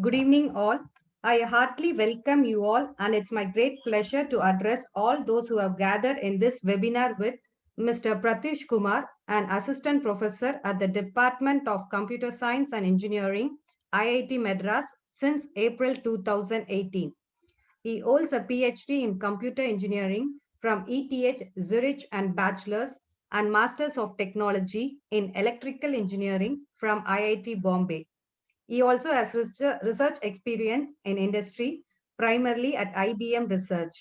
Good evening, all. I heartily welcome you all, and it's my great pleasure to address all those who have gathered in this webinar with Mr. Pratyush Kumar, an assistant professor at the Department of Computer Science and Engineering, IIT-Madras, since April 2018. He holds a PhD in computer engineering from ETH Zurich and bachelor's and masters of technology in electrical engineering from IIT Bombay. He also has research experience in industry, primarily at IBM Research.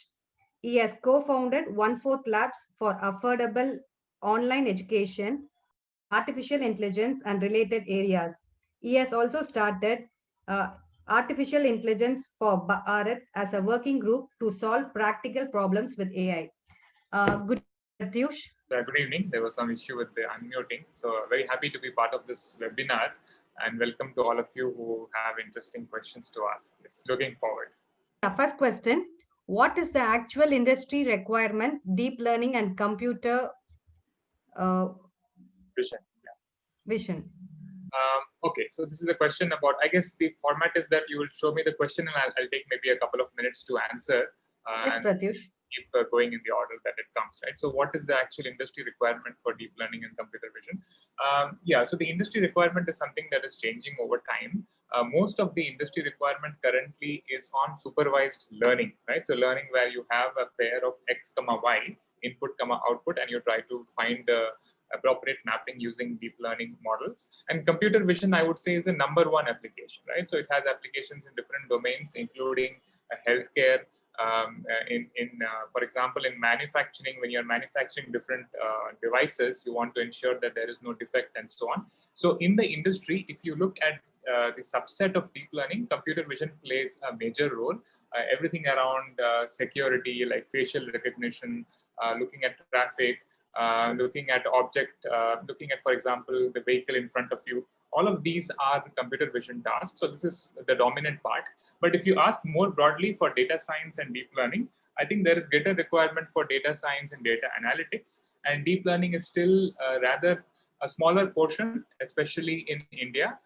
He has co-founded One-Fourth Labs for affordable online education, artificial intelligence, and related areas. He has also started uh, Artificial Intelligence for Bharat as a working group to solve practical problems with AI. Good evening, Pratyush. Good evening. There was some issue with the unmuting. So very happy to be part of this webinar and welcome to all of you who have interesting questions to ask. Yes, looking forward. First question, what is the actual industry requirement, deep learning and computer uh, Vision. vision? Okay, so this is a question about, I guess the format is that you will show me the question and I'll take maybe a couple of minutes to answer. Yes, And Pratyush. keep going in the order that it comes, right? So what is the actual industry requirement for deep learning and computer vision? Yeah, so the industry requirement is something that is changing over time. Most of the industry requirement currently is on supervised learning, right? So learning where you have a pair of X comma Y, input comma output, and you try to find the appropriate mapping using deep learning models. And computer vision, I would say, is the #1 application, right? So it has applications in different domains, including healthcare, for example, in manufacturing, when you're manufacturing different devices, you want to ensure that there is no defect and so on. So in the industry, if you look at the subset of deep learning, computer vision plays a major role. Everything around security, like facial recognition, looking at traffic, looking at object, looking at, for example, the vehicle in front of you. All of these are computer vision tasks. So this is the dominant part. But if you ask more broadly for data science and deep learning, I think there is greater requirement for data science and data analytics. And deep learning is still rather a smaller portion, especially in India.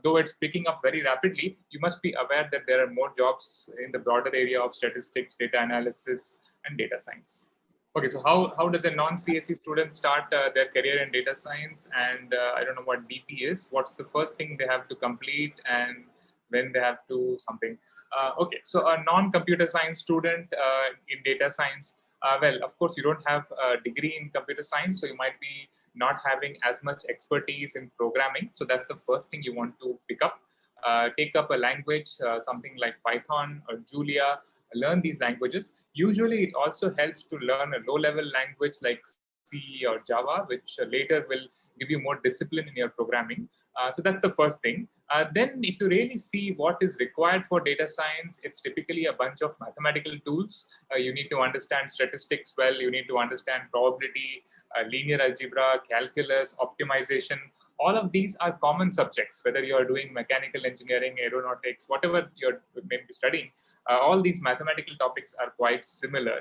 Though it's picking up very rapidly, you must be aware that there are more jobs in the broader area of statistics, data analysis, and data science. Okay, so how does a non-CSE student start their career in data science? And I don't know what DP is. What's the first thing they have to complete and when they have to something? Okay, so a non-computer science student in data science, well, of course, you don't have a degree in computer science, so you might be not having as much expertise in programming. So that's the first thing you want to pick up. Take up a language, something like Python or Julia, learn these languages. Usually it also helps to learn a low-level language like C or Java, which later will give you more discipline in your programming. So that's the first thing. Then if you really see what is required for data science, it's typically a bunch of mathematical tools. You need to understand statistics well, you need to understand probability, linear algebra, calculus, optimization. All of these are common subjects, whether you're doing mechanical engineering, aeronautics, whatever you're maybe studying. All these mathematical topics are quite similar.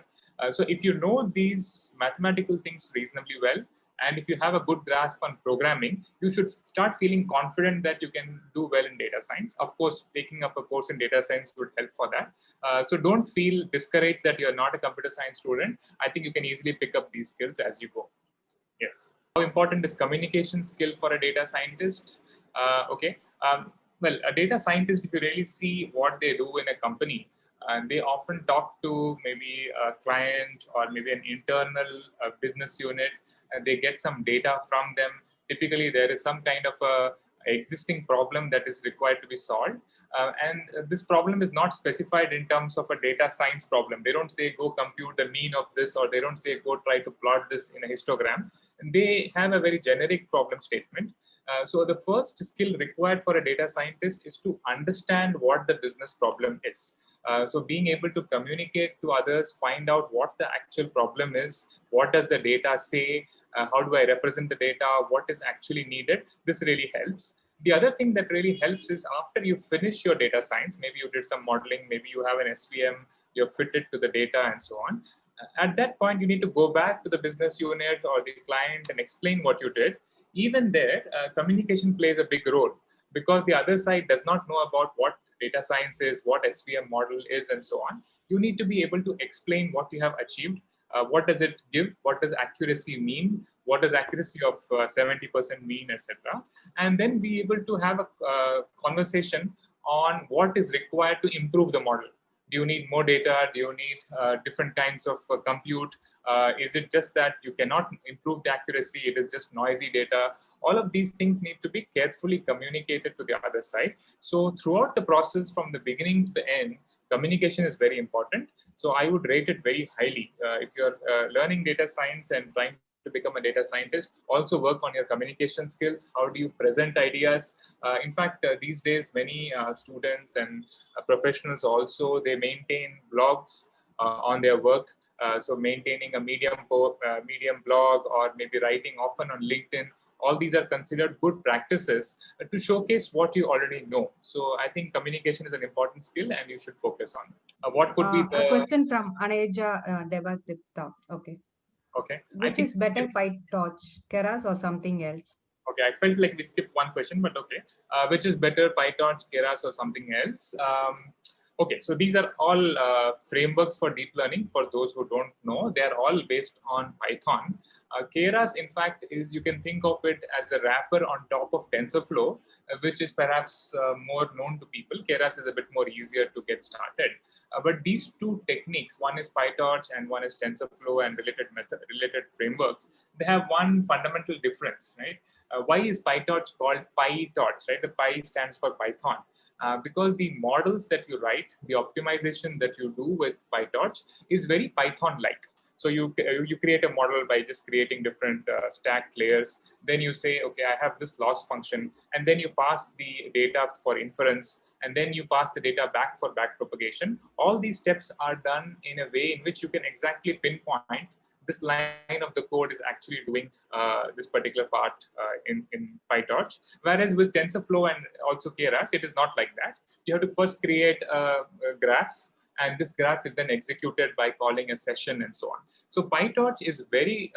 So if you know these mathematical things reasonably well, and if you have a good grasp on programming, you should start feeling confident that you can do well in data science. Of course, taking up a course in data science would help for that. So don't feel discouraged that you're not a computer science student. I think you can easily pick up these skills as you go. Yes. How important is communication skill for a data scientist? Okay. Well, a data scientist, if you really see what they do in a company, and they often talk to maybe a client or maybe an internal business unit, and they get some data from them. Typically, there is some kind of a existing problem that is required to be solved. And this problem is not specified in terms of a data science problem. They don't say, go compute the mean of this, or they don't say, go try to plot this in a histogram. And they have a very generic problem statement. So the first skill required for a data scientist is to understand what the business problem is. So being able to communicate to others, find out what the actual problem is, what does the data say, how do I represent the data, what is actually needed, this really helps. The other thing that really helps is after you finish your data science, maybe you did some modeling, maybe you have an SVM, you've fitted to the data and so on. At that point, you need to go back to the business unit or the client and explain what you did. Even there, communication plays a big role, because the other side does not know about what data science is, what SVM model is, and so on. You need to be able to explain what you have achieved. What does it give? What does accuracy mean? What does accuracy of 70% mean, etc.? And then be able to have a conversation on what is required to improve the model. Do you need more data? Do you need different kinds of compute? Is it just that you cannot improve the accuracy? It is just noisy data. All of these things need to be carefully communicated to the other side. So throughout the process, from the beginning to the end, communication is very important. So I would rate it very highly. If you're learning data science and trying to become a data scientist, also work on your communication skills. How do you present ideas? In fact, these days, many students and professionals also, they maintain blogs on their work. So maintaining a medium blog, or maybe writing often on LinkedIn. All these are considered good practices to showcase what you already know. So I think communication is an important skill and you should focus on it. What could be A the... question from Aneja Devatipta. Okay. Okay, I Which think... is better, PyTorch, keras, or something else? Okay, I felt like we skipped one question, but okay. Which is better, pytorch, keras, or something else? Okay, so these are all frameworks for deep learning. For those who don't know, they are all based on Python. Keras, in fact, is, you can think of it as a wrapper on top of TensorFlow, which is perhaps more known to people. Keras is a bit more easier to get started. But these two techniques, one is PyTorch and one is TensorFlow and related frameworks, they have one fundamental difference, right? Why is PyTorch called PyTorch, right? The Pi stands for Python. Because the models that you write, the optimization that you do with PyTorch is very Python-like. So you create a model by just creating different stack layers. Then you say, okay, I have this loss function, and then you pass the data for inference, and then you pass the data back for backpropagation. All these steps are done in a way in which you can exactly pinpoint this line of the code is actually doing this particular part in PyTorch. Whereas with TensorFlow and also Keras, it is not like that. You have to first create a graph, and this graph is then executed by calling a session and so on. So PyTorch is very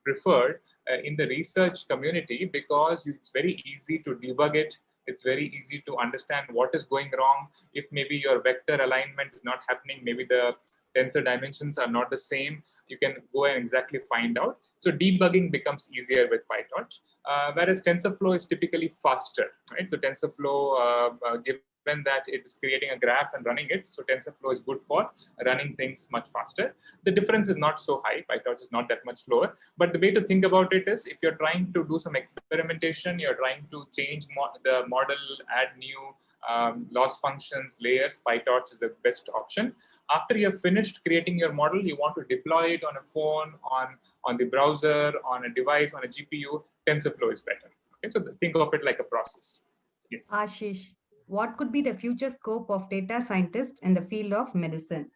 preferred in the research community because it's very easy to debug it. It's very easy to understand what is going wrong. If maybe your vector alignment is not happening, maybe the tensor dimensions are not the same, you can go and exactly find out. So debugging becomes easier with PyTorch, whereas TensorFlow is typically faster, right? So TensorFlow, given that it is creating a graph and running it, so TensorFlow is good for running things much faster. The difference is not so high. PyTorch is not that much slower. But the way to think about it is, if you're trying to do some experimentation, you're trying to change the model, add new loss functions, layers, PyTorch is the best option. After you have finished creating your model, you want to deploy it on a phone, on the browser, on a device, on a GPU, TensorFlow is better. Okay, so think of it like a process. Yes. Ashish, what could be the future scope of data scientists in the field of medicine?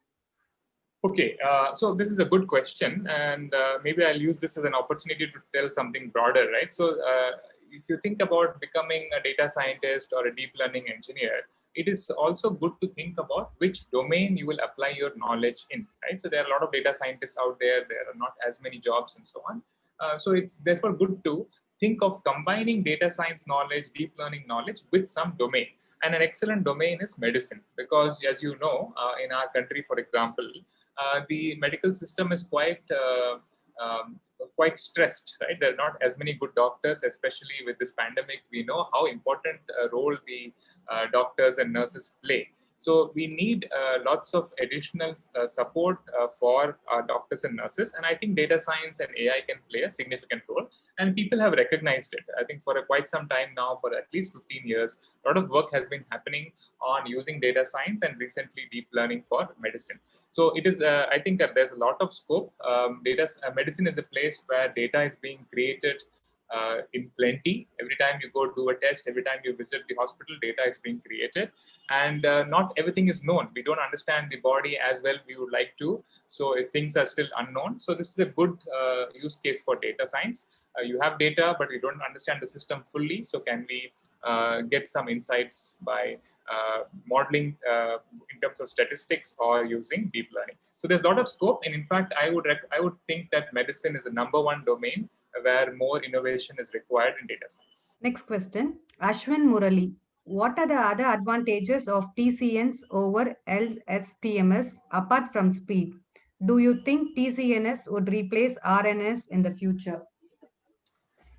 Okay, so this is a good question, and maybe I'll use this as an opportunity to tell something broader, right? So if you think about becoming a data scientist or a deep learning engineer, it is also good to think about which domain you will apply your knowledge in, right? So there are a lot of data scientists out there. There are not as many jobs and so on. So it's therefore good to think of combining data science knowledge, deep learning knowledge with some domain. And an excellent domain is medicine, because as you know, in our country, for example, the medical system is quite stressed, right? There are not as many good doctors, especially with this pandemic. We know how important a role the doctors and nurses play. So we need lots of additional support for our doctors and nurses. And I think data science and AI can play a significant role. And people have recognized it. I think for quite some time now, for at least 15 years, a lot of work has been happening on using data science and recently deep learning for medicine. So it is, I think there's a lot of scope. Medicine is a place where data is being created in plenty. Every time you go do a test, every time you visit the hospital, data is being created, and not everything is known. We don't understand the body as well we would like to, so things are still unknown. So this is a good use case for data science. You have data, but you don't understand the system fully. So can we get some insights by modeling in terms of statistics or using deep learning? So there's a lot of scope, and in fact, I would think that medicine is the #1 domain where more innovation is required in data science. Next question, Ashwin Murali. What are the other advantages of TCNs over LSTMs apart from speed? Do you think TCNs would replace RNNs in the future?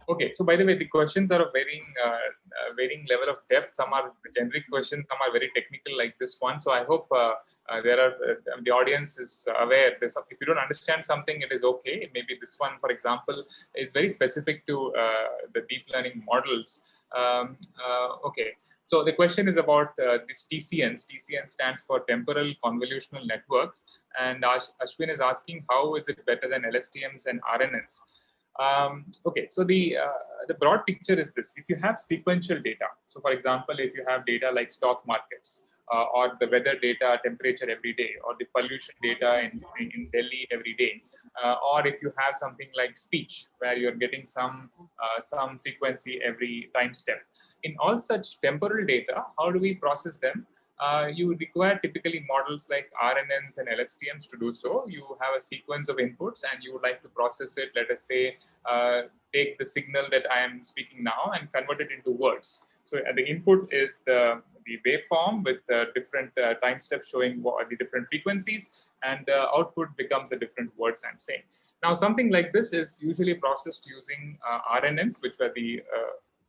Okay, so by the way, the questions are of varying level of depth. Some are generic questions, some are very technical, like this one. So I hope the audience is aware. If you don't understand something, it is okay. Maybe this one, for example, is very specific to the deep learning models. Okay, so the question is about this TCNs. TCN stands for Temporal Convolutional Networks, and Ashwin is asking how is it better than LSTMs and RNNs. Okay, so the broad picture is this: if you have sequential data, so for example, if you have data like stock markets or the weather data, temperature every day, or the pollution data in Delhi every day, or if you have something like speech where you're getting some frequency every time step, in all such temporal data, how do we process them? You require typically models like RNNs and LSTMs to do so. You have a sequence of inputs and you would like to process it, let us say, take the signal that I am speaking now and convert it into words. So the input is the waveform with different time steps showing what the different frequencies, and the output becomes the different words I'm saying. Now, something like this is usually processed using RNNs, which were the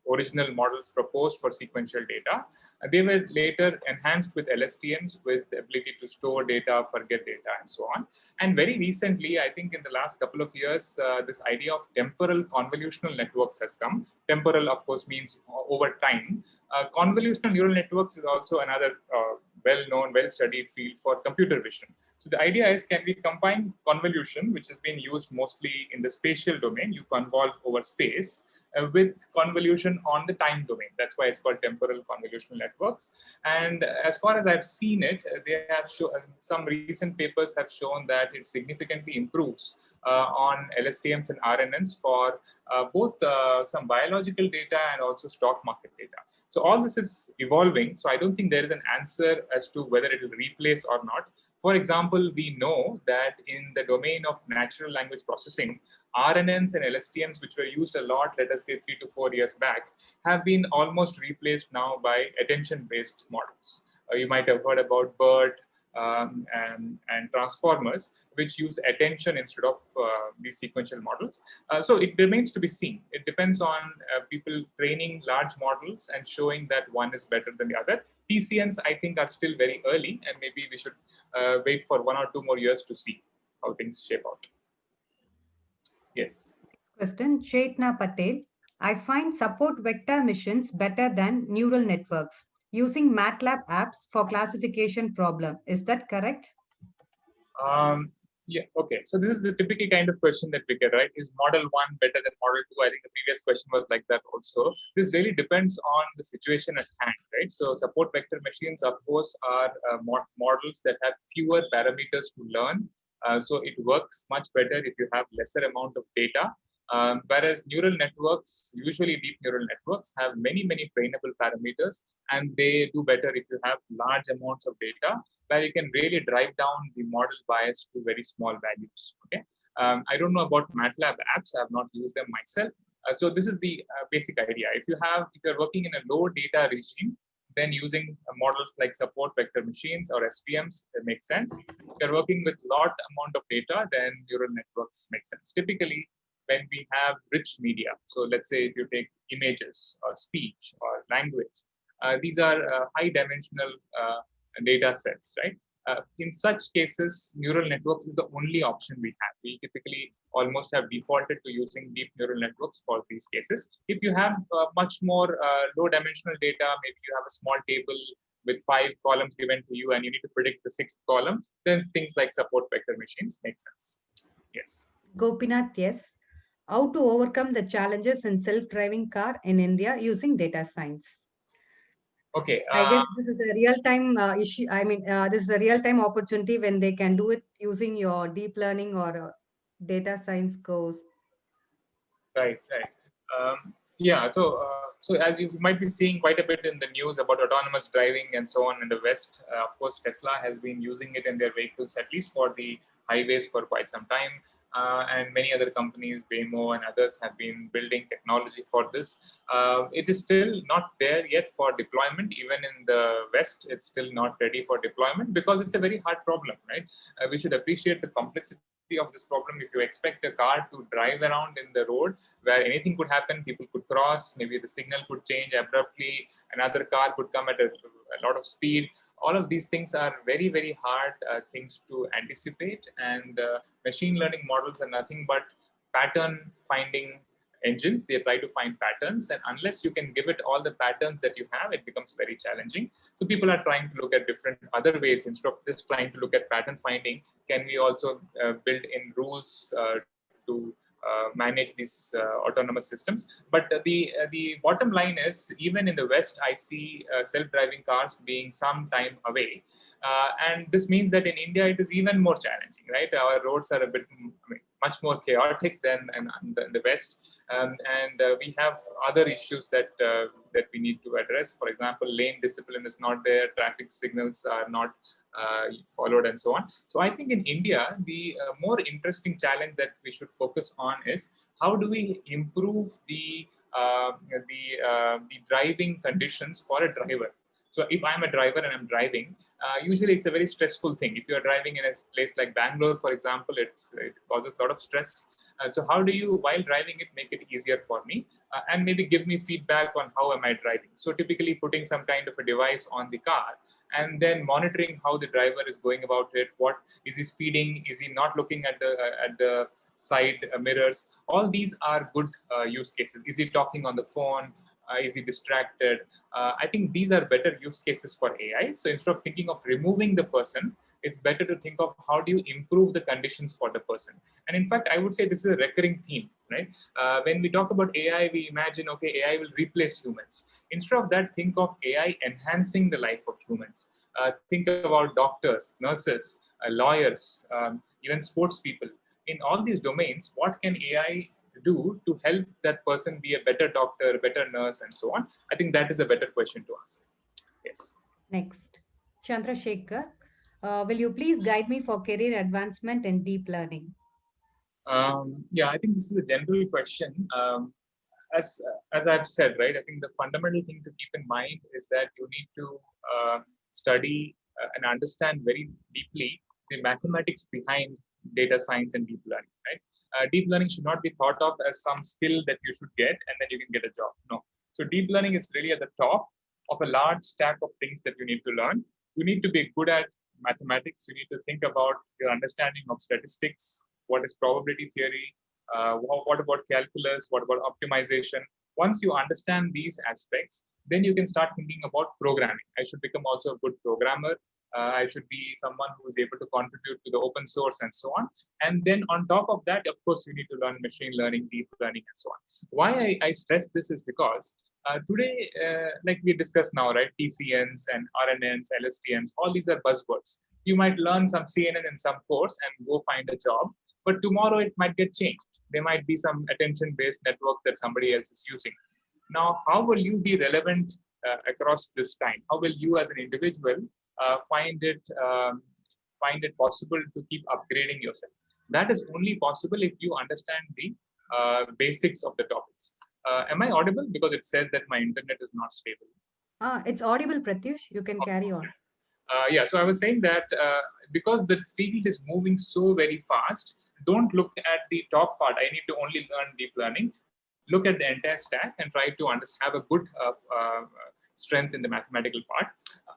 original models proposed for sequential data. They were later enhanced with LSTMs with the ability to store data, forget data, and so on. And very recently, I think in the last couple of years, this idea of temporal convolutional networks has come. Temporal, of course, means over time. Convolutional neural networks is also another well-known, well-studied field for computer vision. So the idea is, can we combine convolution, which has been used mostly in the spatial domain, you convolve over space, with convolution on the time domain. That's why it's called temporal convolutional networks. And as far as I've seen it, they have some recent papers have shown that it significantly improves on LSTMs and RNNs for both some biological data and also stock market data. So all this is evolving. So I don't think there is an answer as to whether it will replace or not. For example, we know that in the domain of natural language processing, RNNs and LSTMs, which were used a lot, let us say 3 to 4 years back, have been almost replaced now by attention-based models. You might have heard about BERT and transformers, which use attention instead of these sequential models. So it remains to be seen. It depends on people training large models and showing that one is better than the other. TCNs, I think, are still very early, and maybe we should wait for 1 or 2 more years to see how things shape out. Yes. Question, Chetna Patel. I find support vector machines better than neural networks using MATLAB apps for classification problem. Is that correct? Yeah, okay. So this is the typical kind of question that we get, right? Is model 1 better than model 2? I think the previous question was like that also. This really depends on the situation at hand, right? So support vector machines, of course, are models that have fewer parameters to learn. So it works much better if you have lesser amount of data. Whereas neural networks, usually deep neural networks, have many trainable parameters, and they do better if you have large amounts of data, where you can really drive down the model bias to very small values. Okay, I don't know about MATLAB apps. I have not used them myself. So this is the basic idea. If you're working in a low data regime, then using models like support vector machines or SVMs makes sense. If you're working with lot amount of data, then neural networks make sense. Typically, when we have rich media, so let's say if you take images or speech or language, these are high dimensional data sets, right? In such cases, neural networks is the only option we have. We typically almost have defaulted to using deep neural networks for these cases. If you have much more low dimensional data, maybe you have a small table with 5 columns given to you and you need to predict the 6th column, then things like support vector machines make sense. Yes. Gopinath, yes. How to overcome the challenges in self-driving car in India using data science? Okay. I guess this is a real-time issue. I mean, this is a real-time opportunity when they can do it using your deep learning or data science course. Right. Yeah. So as you might be seeing quite a bit in the news about autonomous driving and so on in the West, of course, Tesla has been using it in their vehicles, at least for the highways, for quite some time. and many other companies, Waymo and others, have been building technology for this. It is still not there yet for deployment. Even in the West, it's still not ready for deployment because it's a very hard problem, right? We should appreciate the complexity of this problem. If you expect a car to drive around in the road where anything could happen, people could cross, maybe the signal could change abruptly, another car could come at a lot of speed. All of these things are very, very hard things to anticipate, and machine learning models are nothing but pattern finding engines. They try to find patterns, and unless you can give it all the patterns that you have, it becomes very challenging. So people are trying to look at different other ways. Instead of just trying to look at pattern finding, can we also build in rules to manage these autonomous systems? But the bottom line is, even in the West, I see self-driving cars being some time away, and this means that in India it is even more challenging, right? Our roads are a bit, much more chaotic than in the West, and we have other issues that that we need to address. For example, lane discipline is not there, traffic signals are not followed, and so on. So I think in India, the more interesting challenge that we should focus on is how do we improve the driving conditions for a driver. So if I'm a driver and I'm driving, usually it's a very stressful thing. If you're driving in a place like Bangalore, for example, it causes a lot of stress. So how do you, while driving it, make it easier for me, and maybe give me feedback on how am I driving? So typically putting some kind of a device on the car and then monitoring how the driver is going about it. What is he speeding? Is he not looking at the side mirrors? All these are good use cases. Is he talking on the phone? Is he distracted? I think these are better use cases for AI. So instead of thinking of removing the person, it's better to think of how do you improve the conditions for the person. And in fact, I would say this is a recurring theme, right? When we talk about AI, we imagine, okay, AI will replace humans. Instead of that, think of AI enhancing the life of humans. Think about doctors, nurses, lawyers, even sports people. In all these domains, what can AI do to help that person be a better doctor, a better nurse, and so on? I think that is a better question to ask. Yes. Next, Chandrasekhar, will you please guide me for career advancement in deep learning? Yeah, I think this is a general question. As I've said, right, I think the fundamental thing to keep in mind is that you need to study and understand very deeply the mathematics behind data science and deep learning, right? Deep learning should not be thought of as some skill that you should get and then you can get a job. No. So deep learning is really at the top of a large stack of things that you need to learn. You need to be good at mathematics. You need to think about your understanding of statistics. What is probability theory? What about calculus? What about optimization? Once you understand these aspects, then you can start thinking about programming. I should become also a good programmer. I should be someone who is able to contribute to the open source and so on. And then on top of that, of course, you need to learn machine learning, deep learning, and so on. Why I stress this is because today, like we discussed now, right, TCNs and RNNs, LSTMs, all these are buzzwords. You might learn some CNN in some course and go find a job, but tomorrow it might get changed. There might be some attention-based network that somebody else is using. Now, how will you be relevant across this time? How will you as an individual find it possible to keep upgrading yourself? That is only possible if you understand the basics of the topics. Am I audible? Because it says that my internet is not stable. It's audible, Pratyush. You can carry on. Yeah, so I was saying that because the field is moving so very fast, don't look at the top part. I need to only learn deep learning. Look at the entire stack and try to have a good strength in the mathematical part.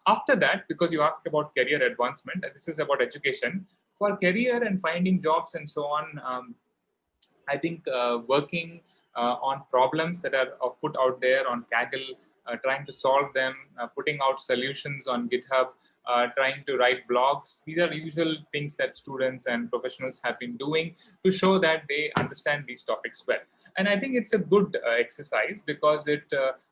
After that, because you asked about career advancement, this is about education. For career and finding jobs and so on, I think working on problems that are put out there on Kaggle, trying to solve them, putting out solutions on GitHub, trying to write blogs. These are usual things that students and professionals have been doing to show that they understand these topics well. And I think it's a good exercise because it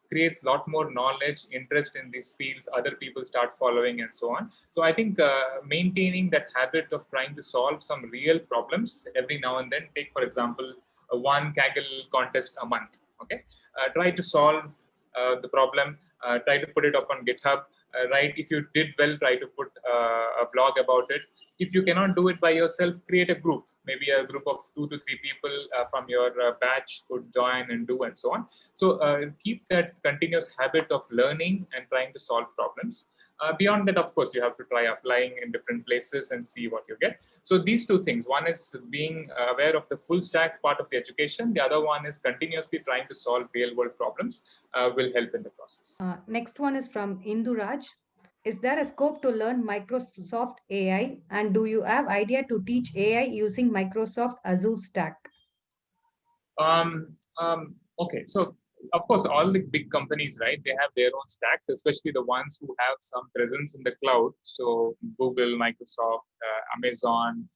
creates a lot more knowledge, interest in these fields, other people start following and so on. So I think maintaining that habit of trying to solve some real problems every now and then, take for example, one Kaggle contest a month, okay? Try to solve the problem, try to put it up on GitHub, right? If you did well, try to put a blog about it. If you cannot do it by yourself, create a group. Maybe a group of 2 to 3 people from your batch could join and do, and so on. So keep that continuous habit of learning and trying to solve problems. Beyond that, of course, you have to try applying in different places and see what you get. So these two things, one is being aware of the full stack part of the education. The other one is continuously trying to solve real world problems will help in the process. Next one is from Induraj. Is there a scope to learn Microsoft AI? And do you have idea to teach AI using Microsoft Azure stack? Okay, so of course, all the big companies, right? They have their own stacks, especially the ones who have some presence in the cloud. So Google, Microsoft, Amazon,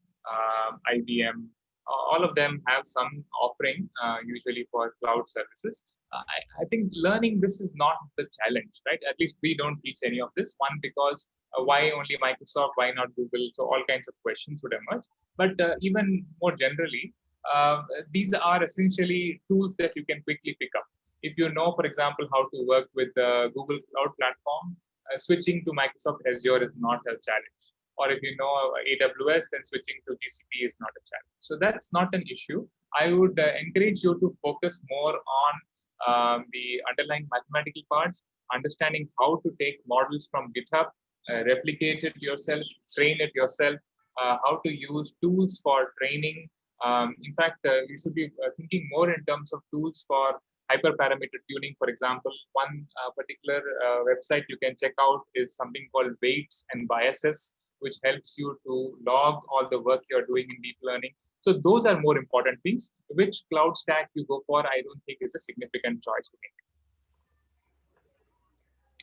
IBM, all of them have some offering, usually for cloud services. I think learning this is not the challenge, right? At least we don't teach any of this. One, because why only Microsoft? Why not Google? So all kinds of questions would emerge. But even more generally, uh, these are essentially tools that you can quickly pick up. If you know, for example, how to work with the Google Cloud Platform, switching to Microsoft Azure is not a challenge. Or if you know AWS, then switching to GCP is not a challenge. So that's not an issue. I would encourage you to focus more on the underlying mathematical parts, understanding how to take models from GitHub, replicate it yourself, train it yourself, how to use tools for training. In fact, you should be thinking more in terms of tools for hyperparameter tuning. For example, one particular website you can check out is something called weights and biases, which helps you to log all the work you're doing in deep learning. So those are more important things. Which cloud stack you go for, I don't think is a significant choice to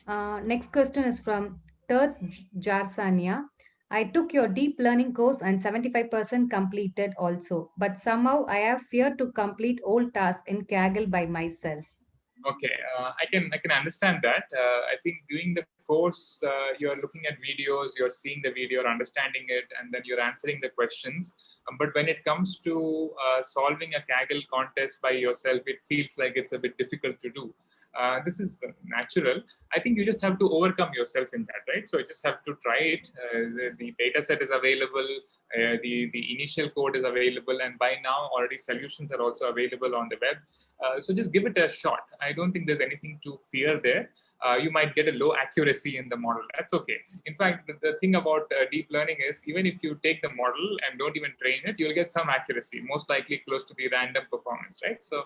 make. Next question is from Tirth Jarsania. I took your deep learning course and 75% completed also, but somehow I have fear to complete all tasks in Kaggle by myself. Okay, I can understand that. I think during the course, you're looking at videos, you're seeing the video, you're understanding it, and then you're answering the questions. But when it comes to solving a Kaggle contest by yourself, it feels like it's a bit difficult to do. This is natural. I think you just have to overcome yourself in that, right? So you just have to try it. The data set is available. The initial code is available, and by now already solutions are also available on the web. So just give it a shot. I don't think there's anything to fear there. You might get a low accuracy in the model. That's okay. In fact, the thing about deep learning is even if you take the model and don't even train it, you'll get some accuracy, most likely close to the random performance, right? So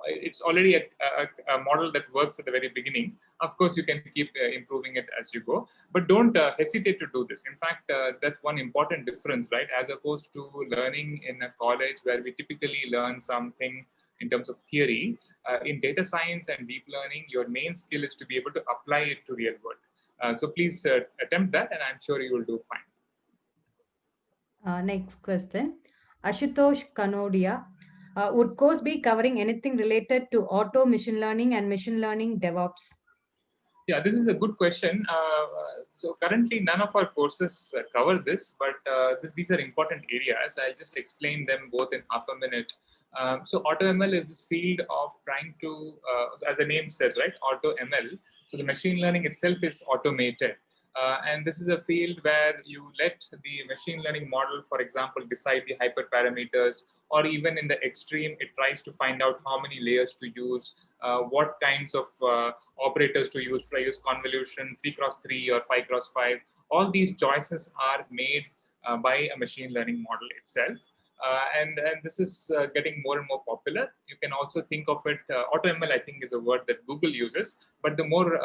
it's already a model that works at the very beginning. Of course, you can keep improving it as you go, but don't hesitate to do this. In fact, that's one important difference, right? As opposed to learning in a college where we typically learn something in terms of theory, in data science and deep learning, your main skill is to be able to apply it to real world. So please attempt that, and I'm sure you will do fine. Next question. Ashutosh Kanodia. Would course be covering anything related to auto machine learning and machine learning DevOps? Yeah, this is a good question. So currently, none of our courses cover this, but these are important areas. I'll just explain them both in half a minute. So AutoML is this field of trying to, as the name says, right, AutoML. So the machine learning itself is automated. And this is a field where you let the machine learning model, for example, decide the hyperparameters, or even in the extreme, it tries to find out how many layers to use, what kinds of operators to use. Should I use convolution, 3x3 or 5x5? All these choices are made by a machine learning model itself. And this is getting more and more popular. You can also think of it, AutoML, I think, is a word that Google uses, but the more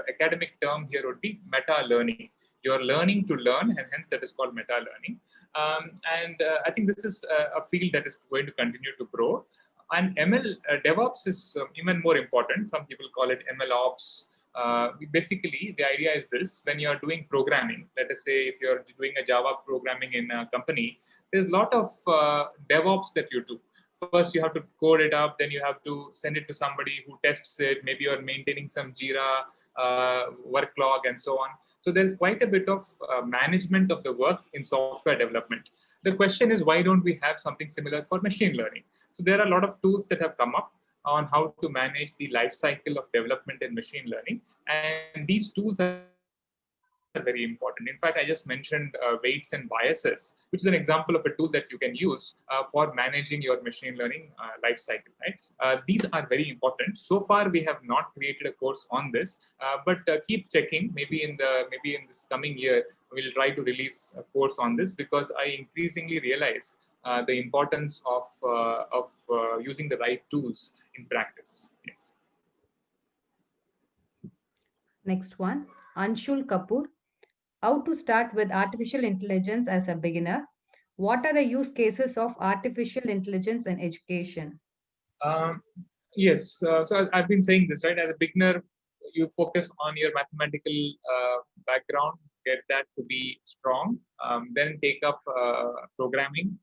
academic term here would be meta learning. You're learning to learn, and hence that is called meta learning. I think this is a field that is going to continue to grow. And ML DevOps is even more important. Some people call it ML Ops. Basically, the idea is this: when you're doing programming, let us say if you're doing a Java programming in a company, there's a lot of DevOps that you do. First, you have to code it up, then you have to send it to somebody who tests it. Maybe you're maintaining some Jira work log and so on. So there's quite a bit of management of the work in software development. The question is, why don't we have something similar for machine learning? So there are a lot of tools that have come up on how to manage the life cycle of development in machine learning. And these tools are are very important. In fact, I just mentioned weights and biases, which is an example of a tool that you can use for managing your machine learning life cycle. Right? These are very important. So far, we have not created a course on this, but keep checking. Maybe in this coming year, we'll try to release a course on this, because I increasingly realize the importance of using the right tools in practice. Yes. Next one, Anshul Kapoor. How to start with artificial intelligence as a beginner? What are the use cases of artificial intelligence in education? Um, yes, so I've been saying this, right? As a beginner, you focus on your mathematical background, get that to be strong, then take up programming,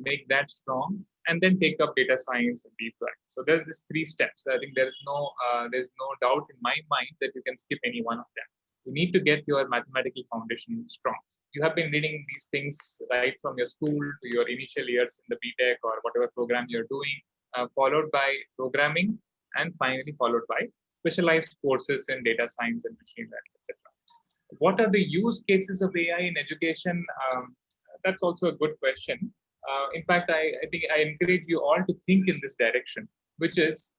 make that strong, and then take up data science and deep learning. So there's these three steps. I think there's no doubt in my mind that you can skip any one of them. You need to get your mathematical foundation strong. You have been reading these things right from your school to your initial years in the BTech or whatever program you're doing, followed by programming, and finally followed by specialized courses in data science and machine learning, etc. What are the use cases of AI in education? That's also a good question. In fact, I think I encourage you all to think in this direction, which is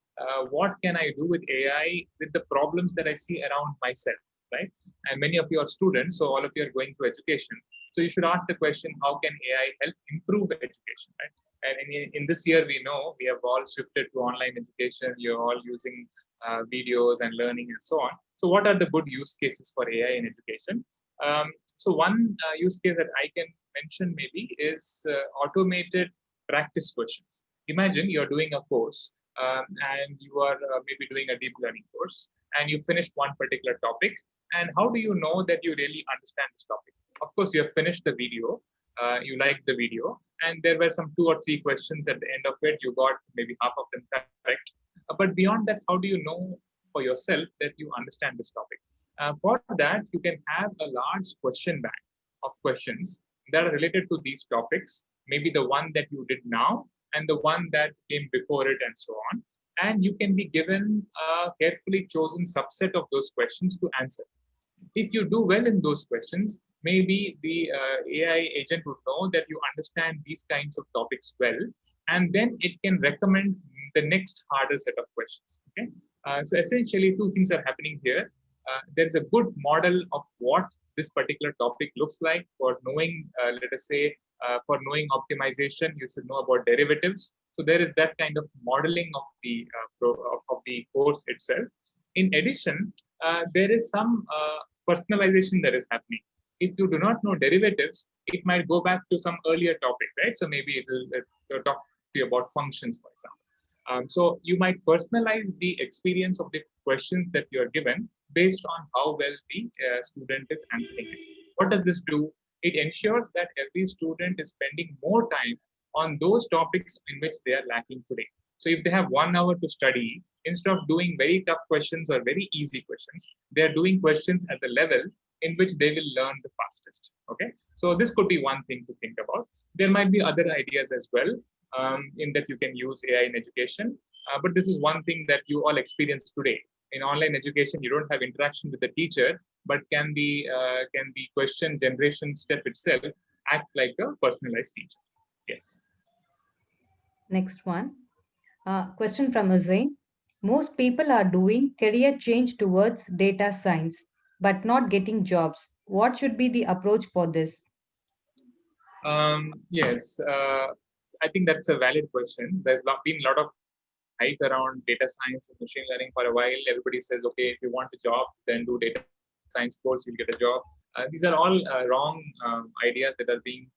what can I do with AI with the problems that I see around myself, right? And many of you are students, so all of you are going through education. So you should ask the question, how can AI help improve education, right? And in this year, we know we have all shifted to online education. You're all using videos and learning and so on. So what are the good use cases for AI in education? So one use case that I can mention maybe is automated practice questions. Imagine you're doing a course and you are maybe doing a deep learning course, and you finished one particular topic. And how do you know that you really understand this topic? Of course, you have finished the video, you liked the video, and there were some 2 or 3 questions at the end of it. You got maybe half of them correct. But beyond that, how do you know for yourself that you understand this topic? For that, you can have a large question bank of questions that are related to these topics, maybe the one that you did now and the one that came before it, and so on. And you can be given a carefully chosen subset of those questions to answer. If you do well in those questions, maybe the AI agent would know that you understand these kinds of topics well, and then it can recommend the next harder set of questions. Okay, so essentially, 2 things are happening here. There's a good model of what this particular topic looks like for knowing, let us say, for knowing optimization, you should know about derivatives. So there is that kind of modeling of the course itself. In addition, there is some personalization that is happening. If you do not know derivatives, it might go back to some earlier topic, right? So maybe it will talk to you about functions, for example. So you might personalize the experience of the questions that you are given based on how well the student is answering it. What does this do? It ensures that every student is spending more time on those topics in which they are lacking today. So if they have 1 hour to study, instead of doing very tough questions or very easy questions, they are doing questions at the level in which they will learn the fastest. Okay, so this could be one thing to think about. There might be other ideas as well, in that you can use AI in education, but this is one thing that you all experience today. In online education, you don't have interaction with the teacher, but can the question generation step itself act like a personalized teacher? Yes. Next one, question from Hussein. Most people are doing career change towards data science, but not getting jobs. What should be the approach for this? Yes, I think that's a valid question. There's been a lot of hype around data science and machine learning for a while. Everybody says, okay, if you want a job, then do data science course, you'll get a job. These are all wrong ideas that are being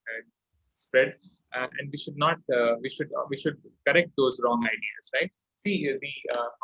spread, and we should not. We should correct those wrong ideas, right? See,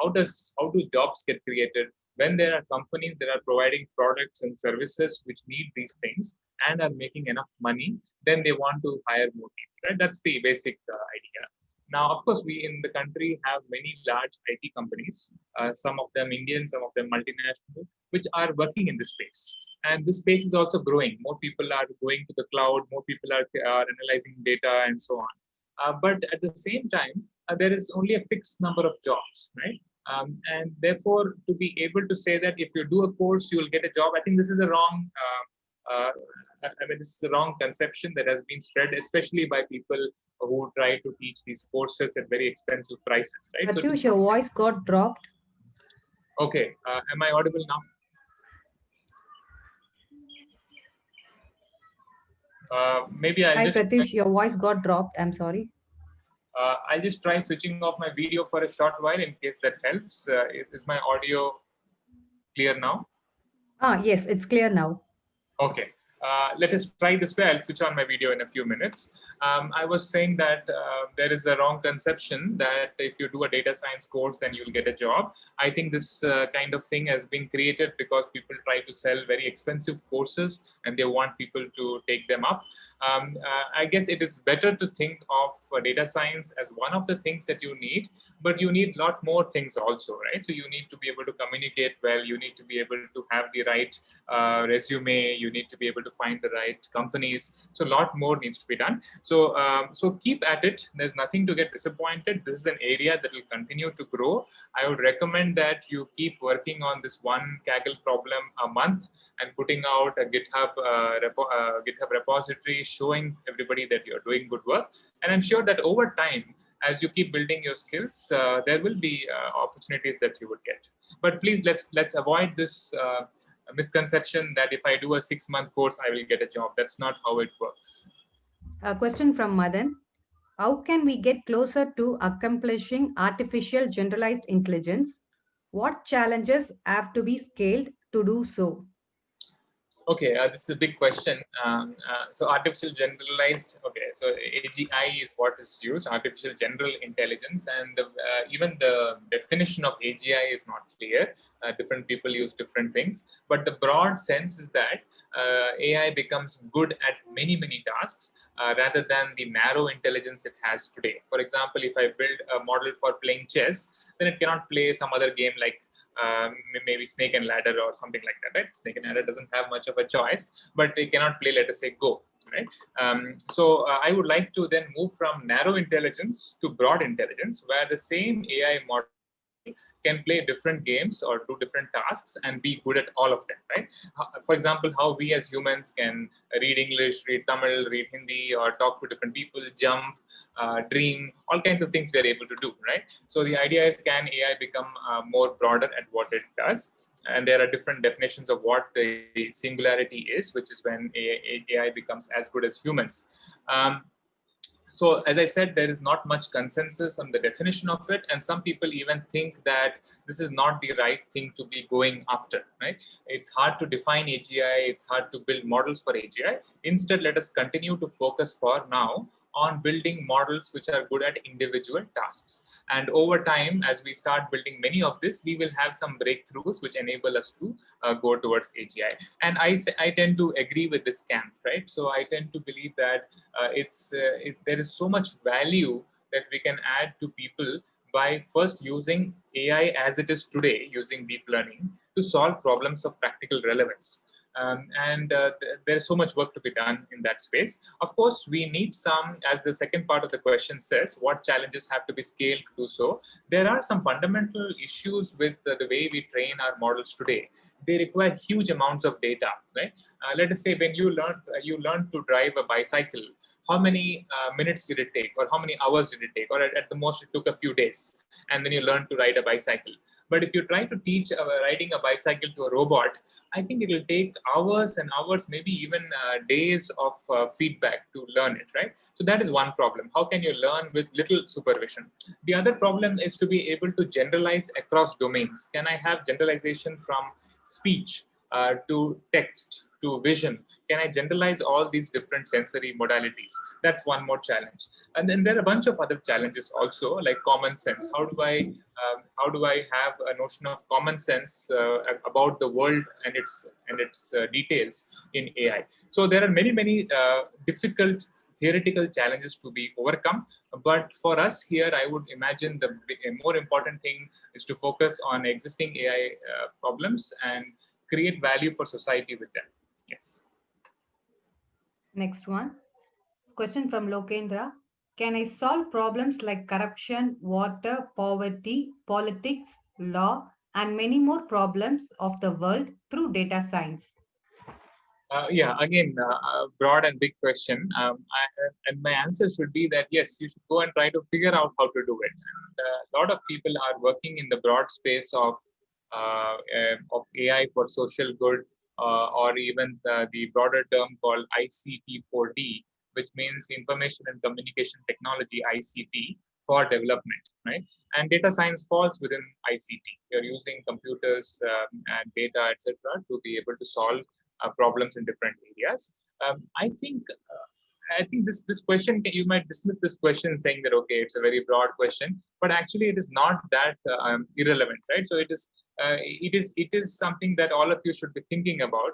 how do jobs get created when there are companies that are providing products and services which need these things and are making enough money, then they want to hire more people, right? That's the basic idea. Now, of course, we in the country have many large IT companies, some of them Indian, some of them multinational, which are working in this space. And this space is also growing. More people are going to the cloud, more people are analyzing data and so on. But at the same time, there is only a fixed number of jobs, right? And therefore, to be able to say that if you do a course, you will get a job, I think this is a wrong. This is the wrong conception that has been spread, especially by people who try to teach these courses at very expensive prices, right? So, Pratyush, your voice got dropped. okay, am I audible now? Maybe I'll Hi, just. Pratyush, your voice got dropped. I'm sorry. I'll just try switching off my video for a short while in case that helps. Is my audio clear now? Yes, it's clear now. Okay. Let us try this way. I'll switch on my video in a few minutes. I was saying that there is a wrong conception that if you do a data science course, then you'll get a job. I think this kind of thing has been created because people try to sell very expensive courses and they want people to take them up. I guess it is better to think of data science as one of the things that you need, but you need a lot more things also, right? So you need to be able to communicate well. You need to be able to have the right resume. You need to be able to find the right companies. So a lot more needs to be done. So so keep at it. There's nothing to get disappointed. This is an area that will continue to grow. I would recommend that you keep working on this one Kaggle problem a month and putting out a GitHub repository showing everybody that you're doing good work. And I'm sure that over time, as you keep building your skills, there will be opportunities that you would get. But please, let's avoid this misconception that if I do a 6-month course, I will get a job. That's not how it works. A question from Madan. How can we get closer to accomplishing artificial generalized intelligence? What challenges have to be scaled to do so? Okay, this is a big question. So artificial generalized, okay, so AGI is what is used, artificial general intelligence, and even the definition of AGI is not clear. Different people use different things, but the broad sense is that AI becomes good at many, many tasks rather than the narrow intelligence it has today. For example, if I build a model for playing chess, then it cannot play some other game like maybe snake and ladder or something like that, right? Snake and ladder doesn't have much of a choice, but it cannot play, let us say, Go, right? So I would like to then move from narrow intelligence to broad intelligence, where the same AI model can play different games or do different tasks and be good at all of them, right? For example, how we as humans can read English, read Tamil, read Hindi, or talk to different people, jump, dream, all kinds of things we are able to do, right? So the idea is, can AI become more broader at what it does? And there are different definitions of what the singularity is, which is when AI becomes as good as humans. So as I said, there is not much consensus on the definition of it, and some people even think that this is not the right thing to be going after, right? It's hard to define AGI, it's hard to build models for AGI. Instead, let us continue to focus for now on building models which are good at individual tasks. And over time, as we start building many of this, we will have some breakthroughs which enable us to go towards AGI. And I tend to agree with this camp, right? So I tend to believe that there is so much value that we can add to people by first using AI as it is today, using deep learning to solve problems of practical relevance. There's so much work to be done in that space. Of course, we need some, as the second part of the question says, what challenges have to be scaled to do so. There are some fundamental issues with the way we train our models today. They require huge amounts of data, right? Let us say when you learn to drive a bicycle, how many minutes did it take, or how many hours did it take, or at the most it took a few days, and then you learn to ride a bicycle. But if you try to teach riding a bicycle to a robot, I think it will take hours and hours, maybe even days of feedback to learn it, right? So that is one problem. How can you learn with little supervision? The other problem is to be able to generalize across domains. Can I have generalization from speech to text to vision? Can I generalize all these different sensory modalities? That's one more challenge. And then there are a bunch of other challenges also, like common sense. How do I have a notion of common sense about the world and its details in AI? So there are many difficult theoretical challenges to be overcome. But for us here, I would imagine the more important thing is to focus on existing AI problems and create value for society with them. Yes. Next one. Question from Lokendra. Can I solve problems like corruption, water, poverty, politics law, and many more problems of the world through data science? Yeah, again, broad and big question. And my answer should be that yes, you should go and try to figure out how to do it. And a lot of people are working in the broad space of AI for social good, or even the broader term called ICT 4D, which means Information and Communication Technology (ICT) for development, right? And data science falls within ICT. You're using computers and data, etc., to be able to solve problems in different areas. I think this question, you might dismiss this question saying that okay, it's a very broad question, but actually it is not that irrelevant, right? So it is something that all of you should be thinking about.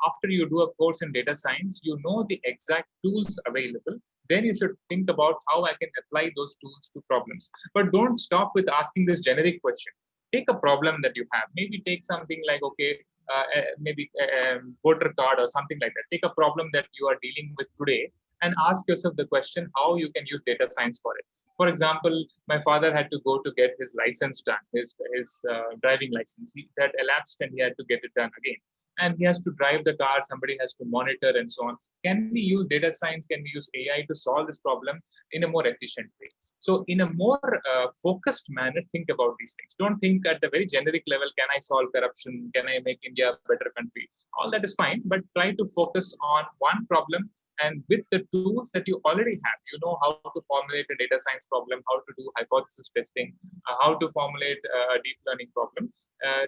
After you do a course in data science, you know the exact tools available. Then you should think about how I can apply those tools to problems. But don't stop with asking this generic question. Take a problem that you have. Maybe take something like okay, maybe voter card or something like that. Take a problem that you are dealing with today and ask yourself the question how you can use data science for it. For example, my father had to go to get his license done, his driving license. That elapsed and he had to get it done again. And he has to drive the car, somebody has to monitor and so on. Can we use data science? Can we use AI to solve this problem in a more efficient way? So in a more focused manner, think about these things. Don't think at the very generic level, can I solve corruption? Can I make India a better country? All that is fine, but try to focus on one problem. And with the tools that you already have, you know how to formulate a data science problem, how to do hypothesis testing, how to formulate a deep learning problem.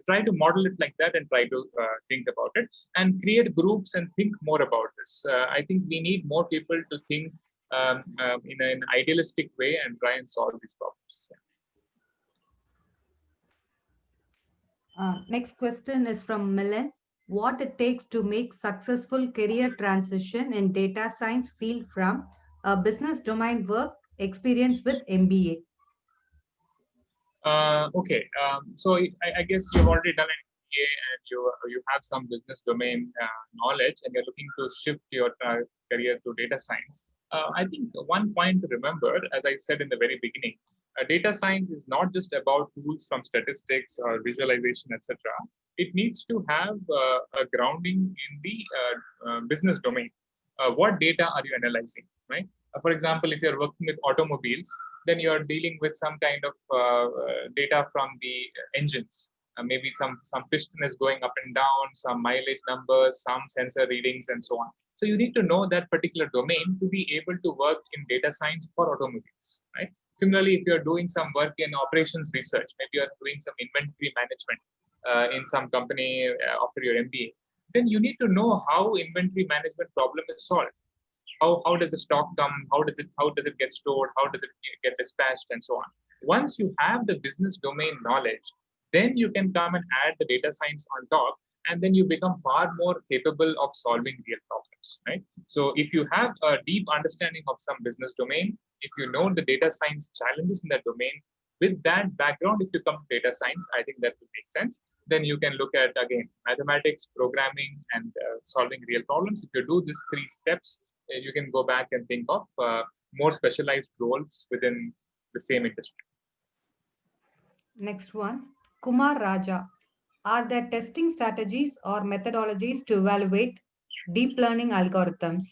Try to model it like that and try to think about it and create groups and think more about this. I think we need more people to think in an idealistic way and try and solve these problems. Next question is from Milan. What it takes to make successful career transition in data science field from a business domain work experience with MBA? Okay, so I guess you've already done an MBA and you have some business domain knowledge and you're looking to shift your career to data science. I think one point to remember, as I said in the very beginning, data science is not just about tools from statistics or visualization, etc. It needs to have a grounding in the business domain. What data are you analyzing, right? For example, if you're working with automobiles, then you're dealing with some kind of data from the engines. Maybe some piston is going up and down, some mileage numbers, some sensor readings, and so on. So you need to know that particular domain to be able to work in data science for automobiles, right? Similarly, if you're doing some work in operations research, maybe you're doing some inventory management in some company after your MBA, then you need to know how inventory management problem is solved. How does the stock come? How does it get stored? How does it get dispatched, and so on? Once you have the business domain knowledge, then you can come and add the data science on top, and then you become far more capable of solving real problems, right? So if you have a deep understanding of some business domain, if you know the data science challenges in that domain, with that background, if you come to data science, I think that will make sense. Then you can look at, again, mathematics, programming, and solving real problems. If you do these three steps, you can go back and think of more specialized roles within the same industry. Next one, Kumar Raja. Are there testing strategies or methodologies to evaluate deep learning algorithms?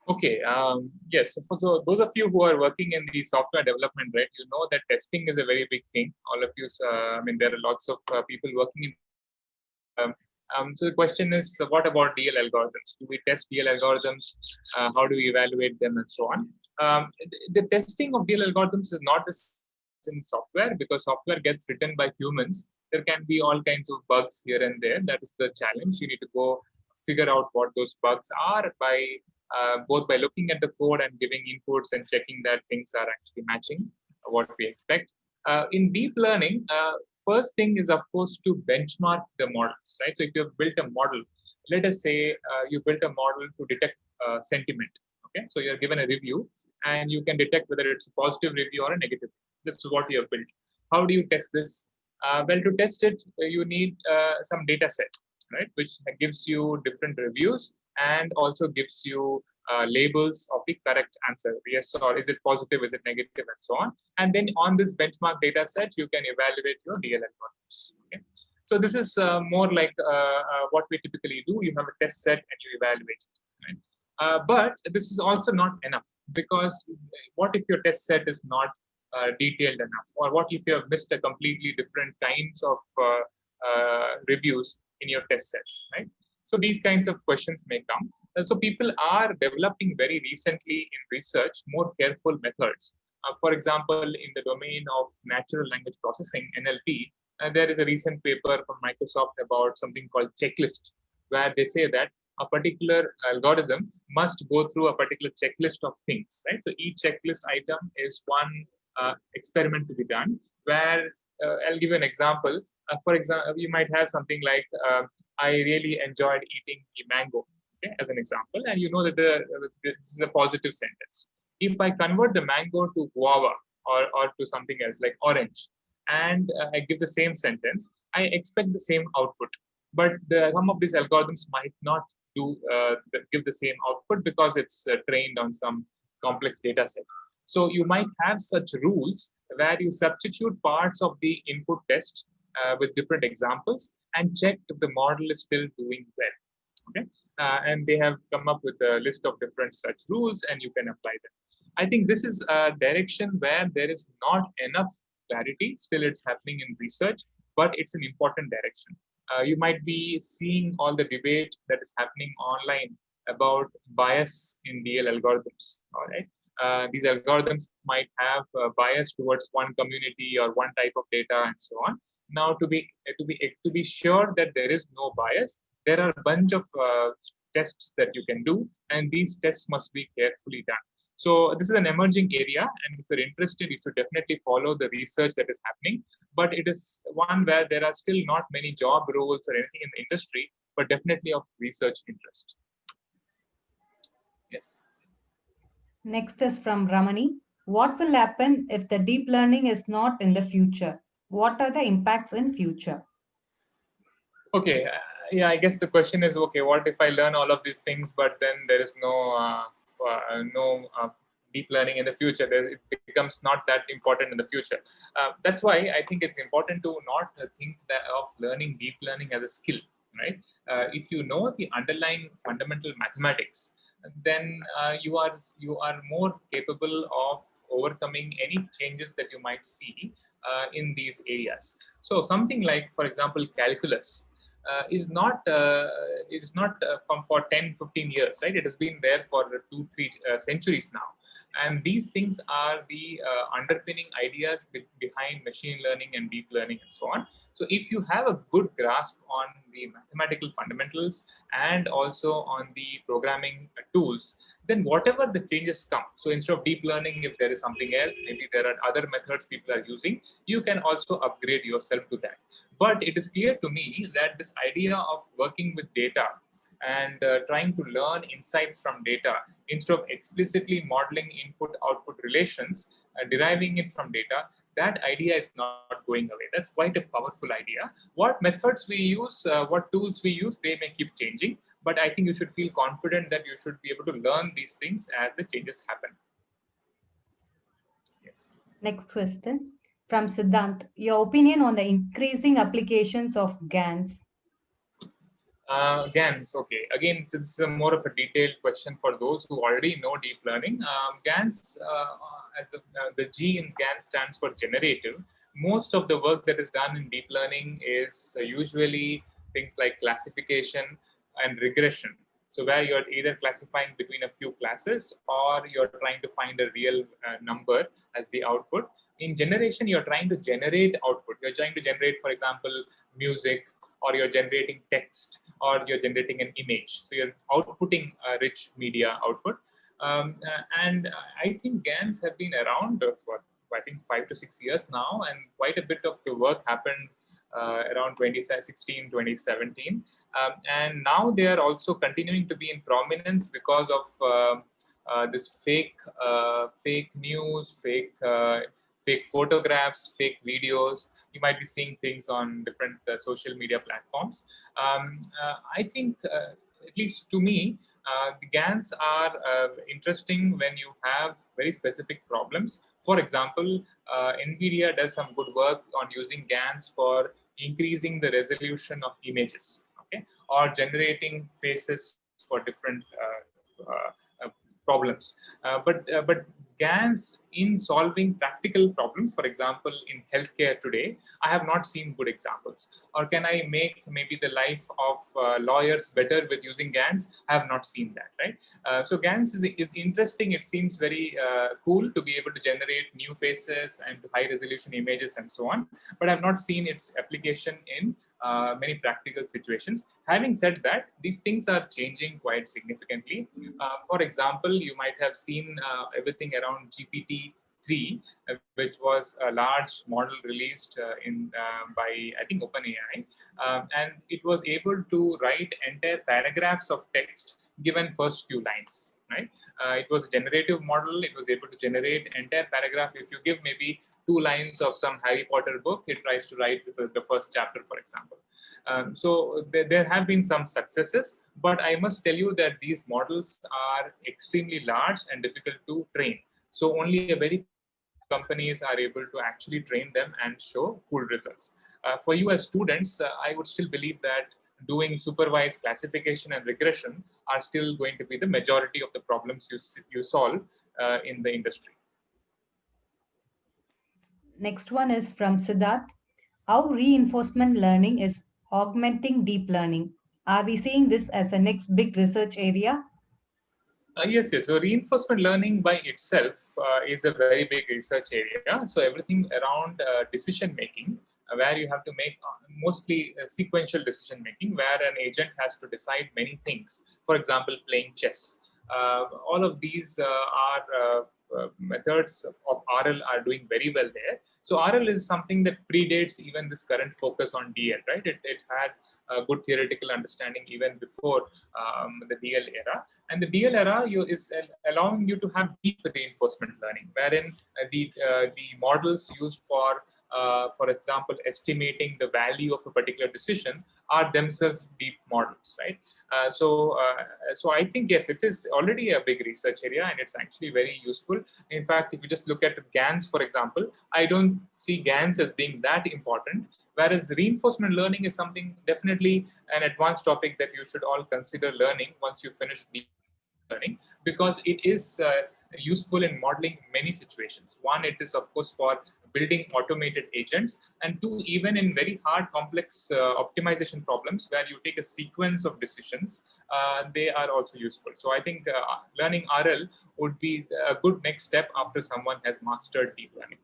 Okay, yes. So those of you who are working in the software development, right, you know that testing is a very big thing. All of you, I mean, there are lots of people working in. So the question is, what about DL algorithms? Do we test DL algorithms? How do we evaluate them, and so on? The testing of DL algorithms is not the in software, because software gets written by humans. There can be all kinds of bugs here and there. That is the challenge. You need to go figure out what those bugs are by both by looking at the code and giving inputs and checking that things are actually matching what we expect. In deep learning, first thing is, of course, to benchmark the models, right? So if you've built a model, let us say you built a model to detect sentiment. Okay, so you're given a review and you can detect whether it's a positive review or a negative. This is what you have built. How do you test this? Well, to test it, you need some data set, right, which gives you different reviews and also gives you labels of the correct answer, yes, or is it positive, is it negative, and so on. And then on this benchmark data set, you can evaluate your DL algorithms. Okay? So this is more like what we typically do. You have a test set and you evaluate it. Right? But this is also not enough, because what if your test set is not detailed enough, or what if you have missed a completely different kinds of reviews in your test set, right? So these kinds of questions may come. So people are developing very recently in research more careful methods. For example, in the domain of natural language processing, NLP, there is a recent paper from Microsoft about something called checklist, where they say that a particular algorithm must go through a particular checklist of things, right? So each checklist item is one experiment to be done, where I'll give you an example. For example, you might have something like, I really enjoyed eating the mango, okay, as an example, and you know that this is a positive sentence. If I convert the mango to guava, or to something else like orange, and I give the same sentence, I expect the same output. But some of these algorithms might not give the same output, because it's trained on some complex data set. So you might have such rules where you substitute parts of the input test with different examples and check if the model is still doing well. Okay, and they have come up with a list of different such rules, and you can apply them. I think this is a direction where there is not enough clarity. Still, it's happening in research, but it's an important direction. You might be seeing all the debate that is happening online about bias in DL algorithms. All right. These algorithms might have bias towards one community or one type of data and so on. Now, to be sure that there is no bias, there are a bunch of tests that you can do, and these tests must be carefully done. So this is an emerging area, and if you're interested, you should definitely follow the research that is happening. But it is one where there are still not many job roles or anything in the industry, but definitely of research interest. Yes. Next is from Ramani. What will happen if the deep learning is not in the future? What are the impacts in future? Okay, yeah, I guess the question is, okay, what if I learn all of these things, but then there is no deep learning in the future? It becomes not that important in the future. That's why I think it's important to not think of learning deep learning as a skill, right? If you know the underlying fundamental mathematics, then you are more capable of overcoming any changes that you might see in these areas. So something like, for example, calculus is not from for 10-15 years, right? It has been there for 2-3 centuries now, and these things are the underpinning ideas behind machine learning and deep learning and so on. So if you have a good grasp on the mathematical fundamentals and also on the programming tools, then whatever the changes come, so instead of deep learning, if there is something else, maybe there are other methods people are using, you can also upgrade yourself to that. But it is clear to me that this idea of working with data and trying to learn insights from data instead of explicitly modeling input-output relations, deriving it from data, that idea is not going away. That's quite a powerful idea. What methods we use, what tools we use, they may keep changing, but I think you should feel confident that you should be able to learn these things as the changes happen. Yes. Next question from Siddhant. Your opinion on the increasing applications of GANS? GANS, okay. Again, this is more of a detailed question for those who already know deep learning. GANS, as the G in GANS stands for generative. Most of the work that is done in deep learning is usually things like classification and regression. So where you're either classifying between a few classes or you're trying to find a real number as the output. In generation, you're trying to generate output. You're trying to generate, for example, music, or you're generating text, or you're generating an image. So you're outputting a rich media output. And I think GANs have been around for, I think, 5 to 6 years now, and quite a bit of the work happened around 2016, 2017. And now they are also continuing to be in prominence because of this fake news, fake photographs, fake videos. You might be seeing things on different social media platforms. I think at least to me, the GANs are interesting when you have very specific problems. For example, NVIDIA does some good work on using GANs for increasing the resolution of images, okay, or generating faces for different problems. But GANs in solving practical problems, for example, in healthcare today, I have not seen good examples. Or can I make maybe the life of lawyers better with using GANs? I have not seen that, right? So GANs is interesting. It seems very cool to be able to generate new faces and high resolution images and so on. But I've not seen its application in many practical situations. Having said that, these things are changing quite significantly. For example, you might have seen everything around GPT-3, which was a large model released by, I think, OpenAI. And it was able to write entire paragraphs of text given first few lines, right? It was a generative model. It was able to generate entire paragraph. If you give maybe 2 lines of some Harry Potter book, it tries to write the first chapter, for example. So there have been some successes, but I must tell you that these models are extremely large and difficult to train. So only a very few companies are able to actually train them and show cool results. For you as students, I would still believe that doing supervised classification and regression are still going to be the majority of the problems you solve in the industry. Next one is from Siddharth. How reinforcement learning is augmenting deep learning. Are we seeing this as a next big research area? Yes, yes. So reinforcement learning by itself is a very big research area. So everything around decision making, where you have to make mostly sequential decision making, where an agent has to decide many things. For example, playing chess. All of these methods of RL are doing very well there. So RL is something that predates even this current focus on DL, right? It had a good theoretical understanding even before the DL era. And the DL era is allowing you to have deep reinforcement learning, wherein the models used for example, estimating the value of a particular decision are themselves deep models, right? So I think, yes, it is already a big research area and it's actually very useful. In fact, if you just look at GANs, for example, I don't see GANs as being that important. Whereas reinforcement learning is something definitely an advanced topic that you should all consider learning once you finish deep learning, because it is useful in modeling many situations. One, it is of course for building automated agents, and two, even in very hard complex optimization problems where you take a sequence of decisions, they are also useful. So I think learning RL would be a good next step after someone has mastered deep learning.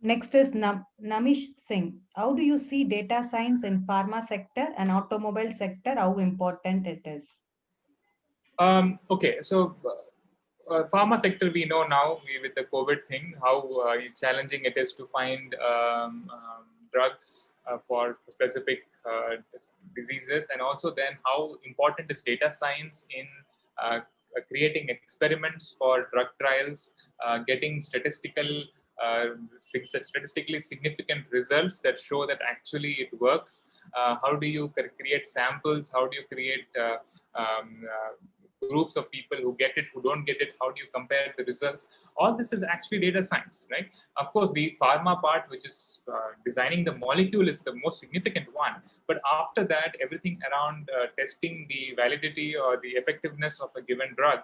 Next is Namish Singh. How do you see data science in pharma sector and automobile sector? How important it is? Okay, so pharma sector, we know now with the COVID thing, how challenging it is to find drugs for specific diseases, and also then how important is data science in creating experiments for drug trials, getting statistically significant results that show that actually it works. How do you create samples? How do you create groups of people who get it, who don't get it? How do you compare the results? All this is actually data science, right? Of course, the pharma part, which is designing the molecule, is the most significant one. But after that, everything around testing the validity or the effectiveness of a given drug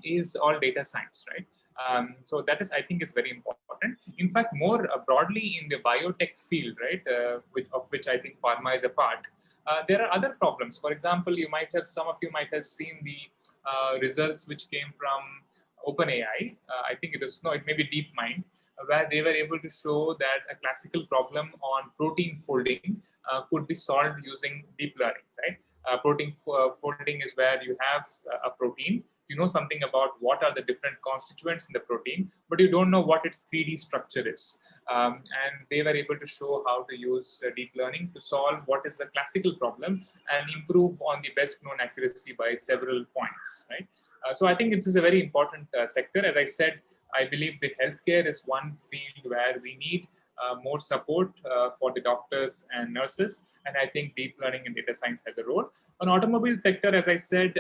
is all data science, right? So that is, I think, is very important. In fact, more broadly in the biotech field, right, of which I think pharma is a part, there are other problems. For example, some of you might have seen the results which came from OpenAI. I think it may be DeepMind, where they were able to show that a classical problem on protein folding could be solved using deep learning, right? Protein folding is where you have a protein. You know something about what are the different constituents in the protein, but you don't know what its 3D structure is. And they were able to show how to use deep learning to solve what is the classical problem and improve on the best known accuracy by several points, right? So I think it is a very important sector. As I said, I believe the healthcare is one field where we need more support for the doctors and nurses, and I think deep learning and data science has a role. On automobile sector, as I said,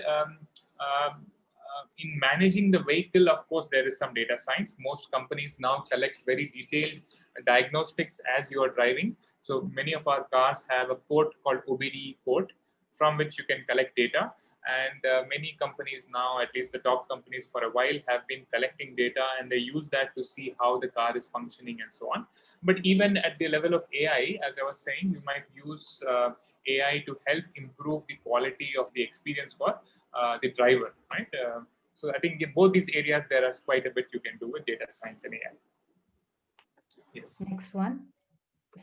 in managing the vehicle, of course, there is some data science. Most companies now collect very detailed diagnostics as you are driving. So many of our cars have a port called OBD port from which you can collect data. And many companies now, at least the top companies for a while, have been collecting data, and they use that to see how the car is functioning and so on. But even at the level of AI, as I was saying, you might use AI to help improve the quality of the experience for the driver, right? So I think in both these areas, there is quite a bit you can do with data science and AI. Yes. Next one.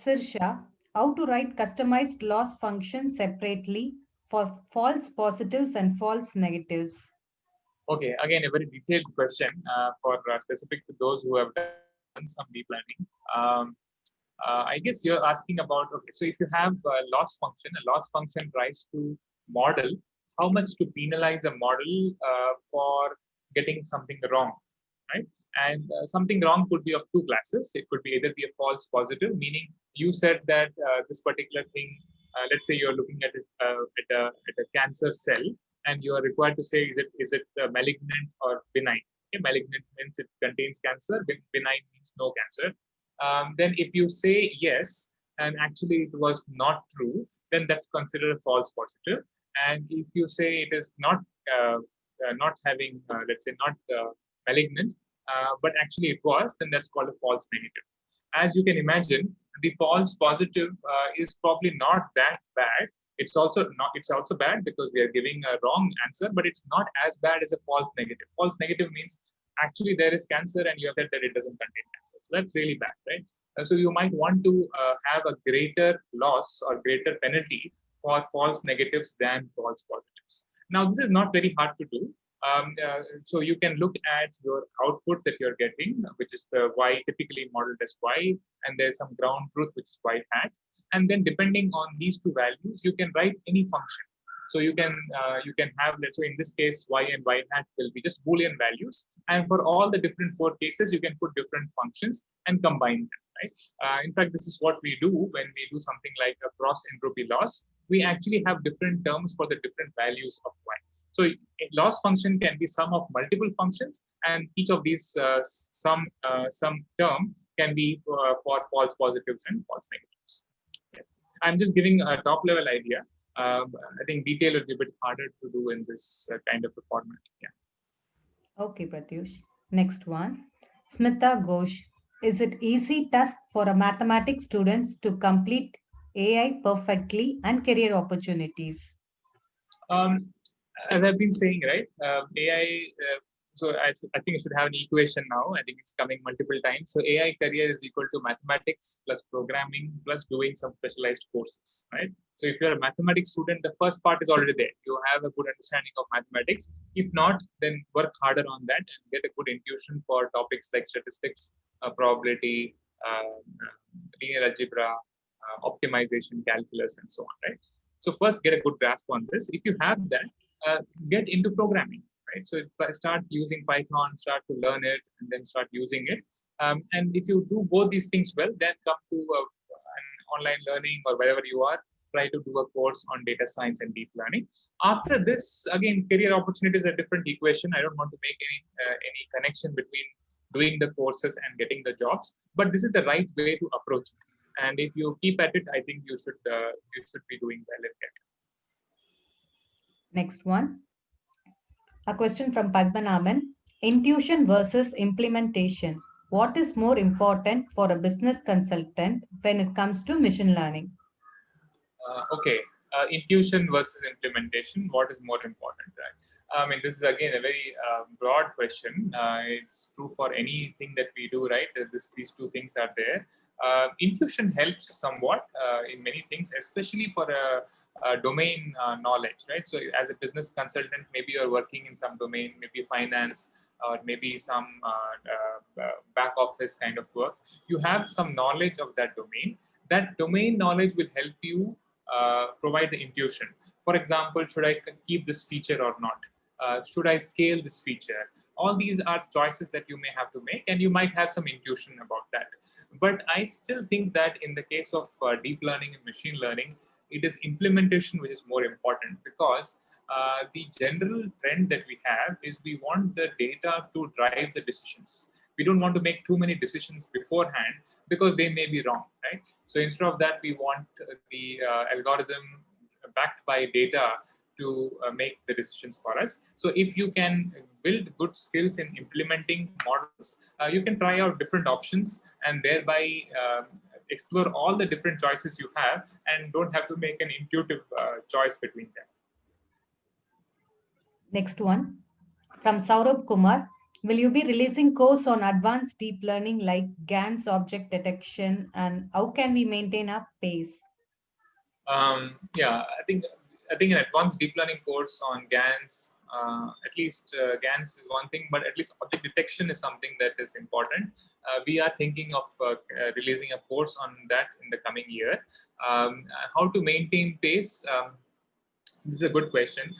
Sirsha, how to write customized loss functions separately for false positives and false negatives. Okay, again, a very detailed question for specific to those who have done some deep learning. I guess you're asking about, okay, so if you have a loss function tries to model how much to penalize a model for getting something wrong, right? And something wrong could be of two classes. It could be either be a false positive, meaning you said that this particular thing, let's say you're looking at it at a cancer cell, and you are required to say, is it malignant or benign? Okay, malignant means it contains cancer, benign means no cancer. Then if you say yes, and actually it was not true, then that's considered a false positive. And if you say it is not having, let's say, not malignant, but actually it was, then that's called a false negative. As you can imagine, the false positive is probably not that bad. It's also bad because we are giving a wrong answer, but it's not as bad as a false negative. False negative means actually there is cancer and you have said that it doesn't contain cancer. So that's really bad, right? So you might want to have a greater loss or greater penalty for false negatives than false positives. Now, this is not very hard to do. So you can look at your output that you're getting, which is the y, typically modeled as y, and there's some ground truth, which is y hat. And then depending on these two values, you can write any function. So you can have, let's say in this case, y and y hat will be just Boolean values. And for all the different 4 cases, you can put different functions and combine them, right? In fact, this is what we do when we do something like a cross entropy loss. We actually have different terms for the different values of y. So a loss function can be sum of multiple functions, and each of these some term can be for false positives and false negatives. Yes, I'm just giving a top level idea. I think detail will be a bit harder to do in this kind of a format. Yeah. Okay, Pratyush. Next one. Smita Ghosh. Is it easy task for a mathematics students to complete AI perfectly and career opportunities? As I've been saying, right, AI, so I think I should have an equation now. I think it's coming multiple times. So AI career is equal to mathematics plus programming plus doing some specialized courses, right? So if you're a mathematics student, the first part is already there. You have a good understanding of mathematics. If not, then work harder on that and get a good intuition for topics like statistics, probability, linear algebra, optimization, calculus, and so on, right? So first, get a good grasp on this. If you have that, get into programming, right? So start using Python, start to learn it, and then start using it. And if you do both these things well, then come to an online learning or wherever you are, try to do a course on data science and deep learning. After this, again, career opportunities are a different equation. I don't want to make any connection between doing the courses and getting the jobs, but this is the right way to approach it. And if you keep at it, I think you should be doing well in it. Next one. A question from Padmanabhan. Intuition versus implementation. What is more important for a business consultant when it comes to machine learning? Okay, intuition versus implementation. What is more important, right? I mean, this is again a very broad question. It's true for anything that we do, right? These two things are there. Intuition helps somewhat in many things, especially for a domain knowledge, right? So as a business consultant, maybe you're working in some domain, maybe finance, or maybe some back office kind of work. You have some knowledge of that domain. That domain knowledge will help you provide the intuition. For example, should I keep this feature or not? Should I scale this feature? All these are choices that you may have to make, and you might have some intuition about that. But I still think that in the case of deep learning and machine learning, it is implementation which is more important, because the general trend that we have is we want the data to drive the decisions. We don't want to make too many decisions beforehand because they may be wrong, right? So instead of that, we want the algorithm backed by data to make the decisions for us. So if you can build good skills in implementing models, you can try out different options and thereby explore all the different choices you have and don't have to make an intuitive choice between them. Next one from Saurabh Kumar. Will you be releasing course on advanced deep learning like GANS object detection, and how can we maintain a pace? Yeah, I think an advanced deep learning course on GANs, at least GANs is one thing, but at least object detection is something that is important. We are thinking of releasing a course on that in the coming year. How to maintain pace? This is a good question.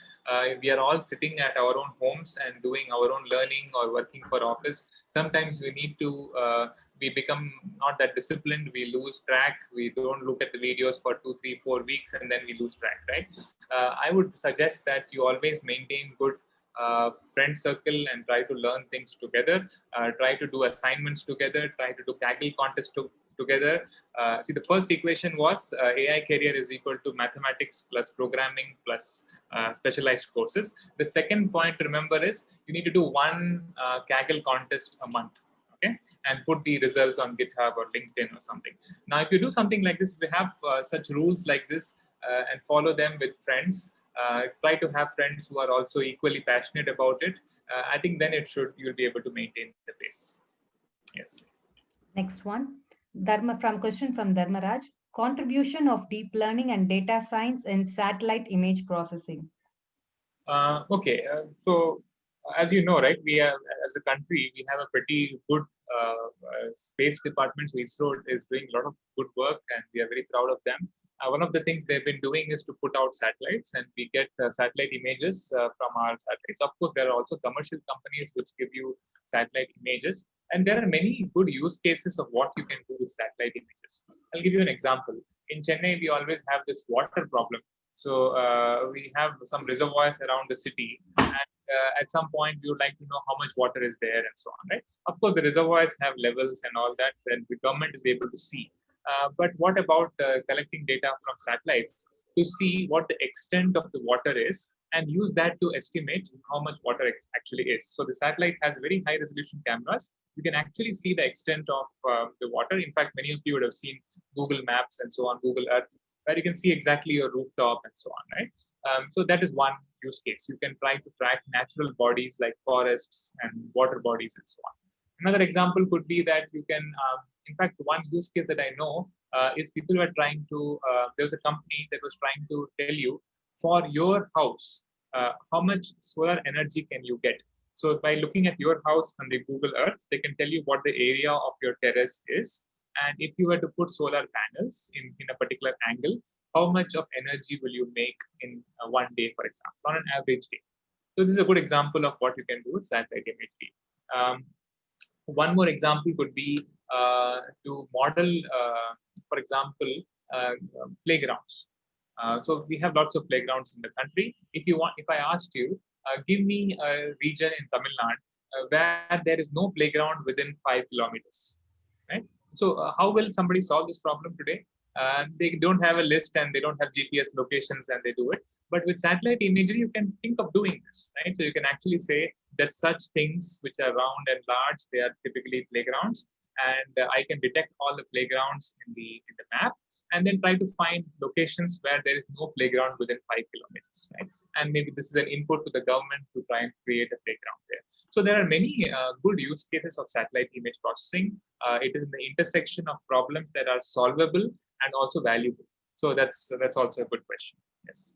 We are all sitting at our own homes and doing our own learning or working for office. Sometimes we need to, we become not that disciplined. We lose track. We don't look at the videos for 2, 3, 4 weeks, and then we lose track, right? I would suggest that you always maintain good friend circle and try to learn things together. Try to do assignments together. Try to do kaggle contests together. See, the first equation was AI career is equal to mathematics plus programming plus specialized courses. The second point to remember is you need to do one kaggle contest a month. Okay, and put the results on GitHub or LinkedIn or something. Now, if you do something like this, we have such rules like this and follow them with friends. Try to have friends who are also equally passionate about it. I think then you'll be able to maintain the pace. Yes. Next one, question from Dharmaraj. Contribution of deep learning and data science in satellite image processing. Okay, so as you know, right, we have, as a country, we have a pretty good space department. So ISRO is doing a lot of good work, and we are very proud of them. One of the things they've been doing is to put out satellites, and we get satellite images from our satellites. Of course, there are also commercial companies which give you satellite images, and there are many good use cases of what you can do with satellite images. I'll give you an example. In Chennai, we always have this water problem. So we have some reservoirs around the city, and at some point we would like to know how much water is there and so on, right? Of course, the reservoirs have levels and all that, and the government is able to see. But what about collecting data from satellites to see what the extent of the water is and use that to estimate how much water actually is? So the satellite has very high resolution cameras. You can actually see the extent of the water. In fact, many of you would have seen Google Maps and so on, Google Earth, where you can see exactly your rooftop and so on, right? So that is one use case. You can try to track natural bodies like forests and water bodies and so on. Another example could be that you can, in fact, one use case that I know is people were trying to, there was a company that was trying to tell you for your house, how much solar energy can you get? So by looking at your house on the Google Earth, they can tell you what the area of your terrace is. And if you were to put solar panels in a particular angle, how much of energy will you make in one day, for example, on an average day? So this is a good example of what you can do with satellite imagery. One more example could be to model, for example, playgrounds. So we have lots of playgrounds in the country. If I asked you, give me a region in Tamil Nadu where there is no playground within 5 kilometers, right? So how will somebody solve this problem today? They don't have a list and they don't have GPS locations and they do it. But with satellite imagery, you can think of doing this, right? So you can actually say that such things which are round and large, they are typically playgrounds. And I can detect all the playgrounds in the map, and then try to find locations where there is no playground within 5 kilometers, right? And maybe this is an input to the government to try and create a playground there. So there are many good use cases of satellite image processing. It is in the intersection of problems that are solvable and also valuable. So that's also a good question. Yes.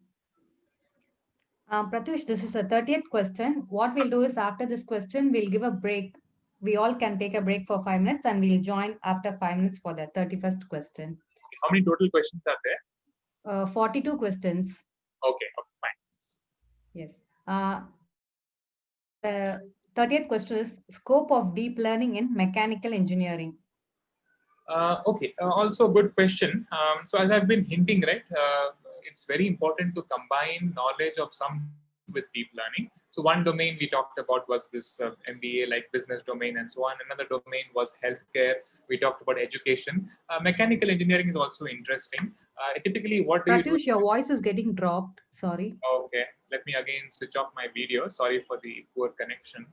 Pratyush, this is the 30th question. What we'll do is after this question, we'll give a break. We all can take a break for 5 minutes and we'll join after 5 minutes for the 31st question. How many total questions are there? 42 questions. Okay, fine. Yes. Uh, 30th question is scope of deep learning in mechanical engineering. Okay, also a good question. So as I've been hinting, right, it's very important to combine knowledge of some domain with deep learning. So one domain we talked about was this MBA, like business domain and so on. Another domain was healthcare. We talked about education. Mechanical engineering is also interesting. Typically, what do you do? Pratyush, your voice is getting dropped. Sorry. Okay, let me again switch off my video. Sorry for the poor connection.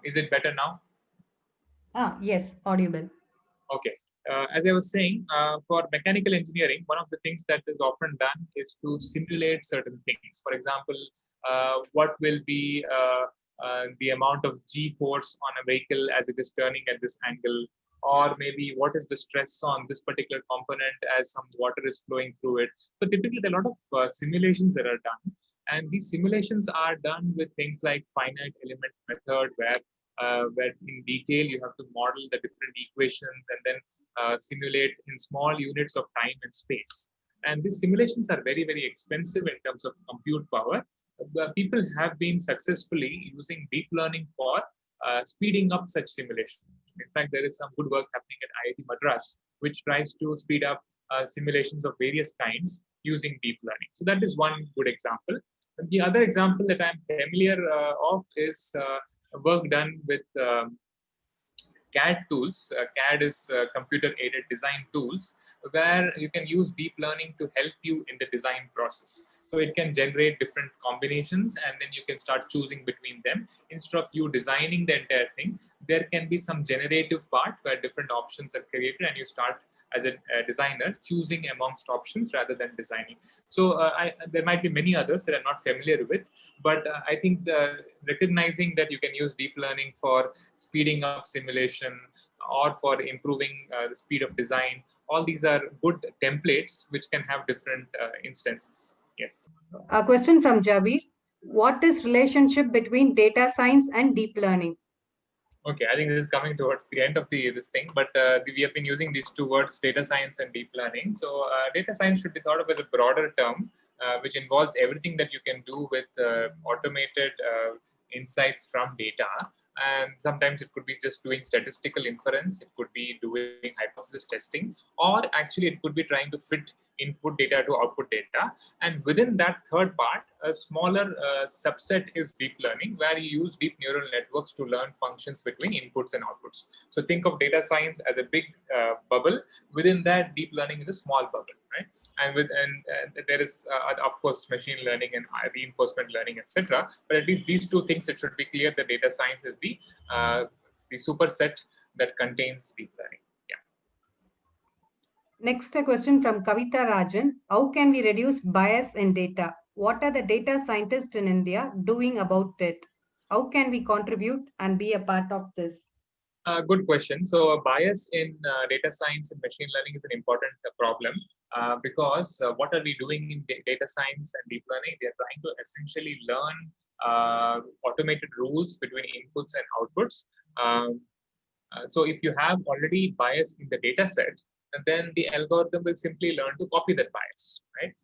Is it better now? Ah, yes, audible. Okay. As I was saying, for mechanical engineering, one of the things that is often done is to simulate certain things. For example, what will be the amount of G force on a vehicle as it is turning at this angle, or maybe what is the stress on this particular component as some water is flowing through it. So typically, there are a lot of simulations that are done, and these simulations are done with things like finite element method, where in detail you have to model the different equations and then simulate in small units of time and space. And these simulations are very, very expensive in terms of compute power. People have been successfully using deep learning for speeding up such simulation. In fact, there is some good work happening at IIT-Madras, which tries to speed up simulations of various kinds using deep learning. So that is one good example. And the other example that I'm familiar of is work done with CAD tools. CAD is computer aided design tools, where you can use deep learning to help you in the design process. So it can generate different combinations and then you can start choosing between them. Instead of you designing the entire thing, there can be some generative part where different options are created and you start as a designer choosing amongst options rather than designing. So there might be many others that I'm not familiar with, but I think recognizing that you can use deep learning for speeding up simulation or for improving the speed of design, all these are good templates which can have different instances. Yes. A question from Jabir. What is relationship between data science and deep learning? Okay, I think this is coming towards the end of this thing, but we have been using these two words, data science and deep learning. So data science should be thought of as a broader term, which involves everything that you can do with automated insights from data. And sometimes it could be just doing statistical inference, it could be doing hypothesis testing, or actually it could be trying to fit input data to output data. And within that third part, a smaller subset is deep learning, where you use deep neural networks to learn functions between inputs and outputs. So think of data science as a big bubble. Within that, deep learning is a small bubble, right? And there is, of course, machine learning and reinforcement learning, etc. But at least these two things, it should be clear that data science is the superset that contains deep learning. Next, a question from Kavita Rajan. How can we reduce bias in data? What are the data scientists in India doing about it? How can we contribute and be a part of this? Good question. So bias in data science and machine learning is an important problem because what are we doing in data science and deep learning? We are trying to essentially learn automated rules between inputs and outputs. So if you have already bias in the data set, then the algorithm will simply learn to copy that bias, right?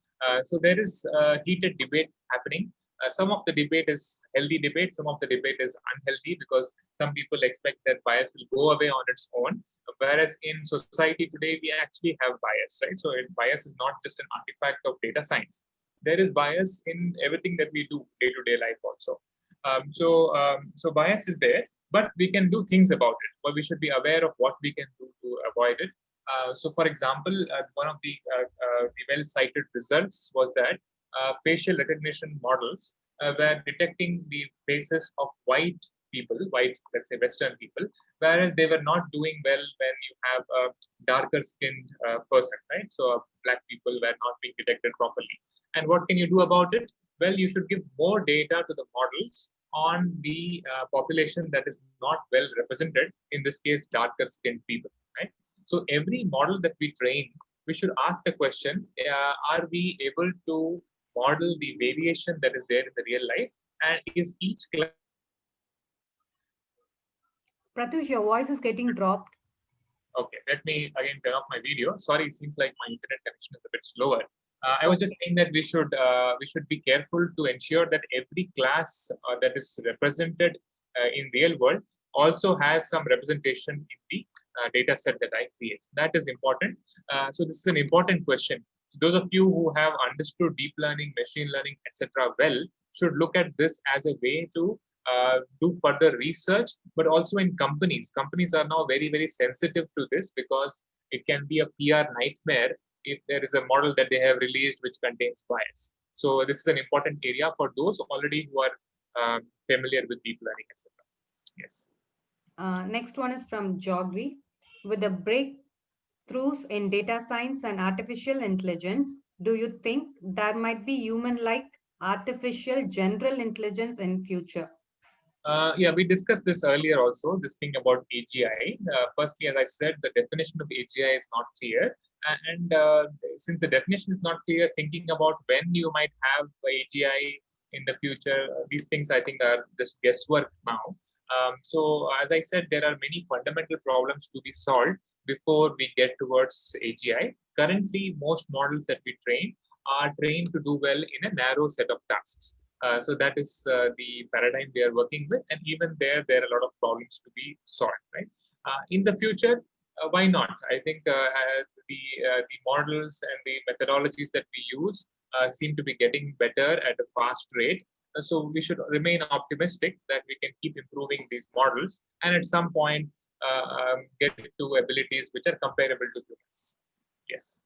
So there is heated debate happening. Some of the debate is healthy debate, some of the debate is unhealthy because some people expect that bias will go away on its own. Whereas in society today, we actually have bias, right? So bias is not just an artifact of data science. There is bias in everything that we do day-to-day life also. So bias is there, but we can do things about it. But we should be aware of what we can do to avoid it. So, for example, one of the well-cited results was that facial recognition models were detecting the faces of white people, white, let's say, Western people, whereas they were not doing well when you have a darker-skinned person, right? So, black people were not being detected properly. And what can you do about it? Well, you should give more data to the models on the population that is not well represented, in this case, darker skinned people, right? So every model that we train, we should ask the question, are we able to model the variation that is there in the real life? And is each Pratyush, your voice is getting dropped. Okay, let me again turn off my video. Sorry, it seems like my internet connection is a bit slower. I was just saying that we should be careful to ensure that every class that is represented in real world also has some representation in the data set that I create. That is important. So this is an important question. So those of you who have understood deep learning, machine learning, etc., well, should look at this as a way to do further research, but also in companies. Companies are now very, very sensitive to this because it can be a PR nightmare if there is a model that they have released which contains bias. So this is an important area for those already who are familiar with deep learning, etc. Yes. Next one is from GUVI. With the breakthroughs in data science and artificial intelligence, do you think there might be human-like artificial general intelligence in future? Yeah, we discussed this earlier also, this thing about AGI. Firstly, as I said, the definition of AGI is not clear. And since the definition is not clear, thinking about when you might have AGI in the future, these things I think are just guesswork now. So as I said, there are many fundamental problems to be solved before we get towards AGI. Currently, most models that we train are trained to do well in a narrow set of tasks. So that is the paradigm we are working with, and even there are a lot of problems to be solved. Right? In the future, why not? I think the models and the methodologies that we use seem to be getting better at a fast rate. So we should remain optimistic that we can keep improving these models, and at some point get to abilities which are comparable to humans. Yes.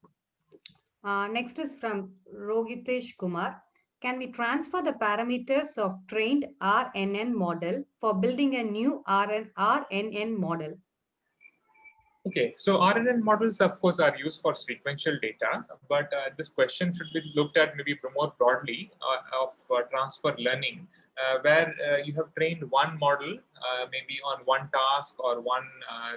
Next is from Rogitesh Kumar. Can we transfer the parameters of trained RNN model for building a new RNN model? Okay, so RNN models, of course, are used for sequential data, but this question should be looked at maybe more broadly of transfer learning, where you have trained one model, maybe on one task or one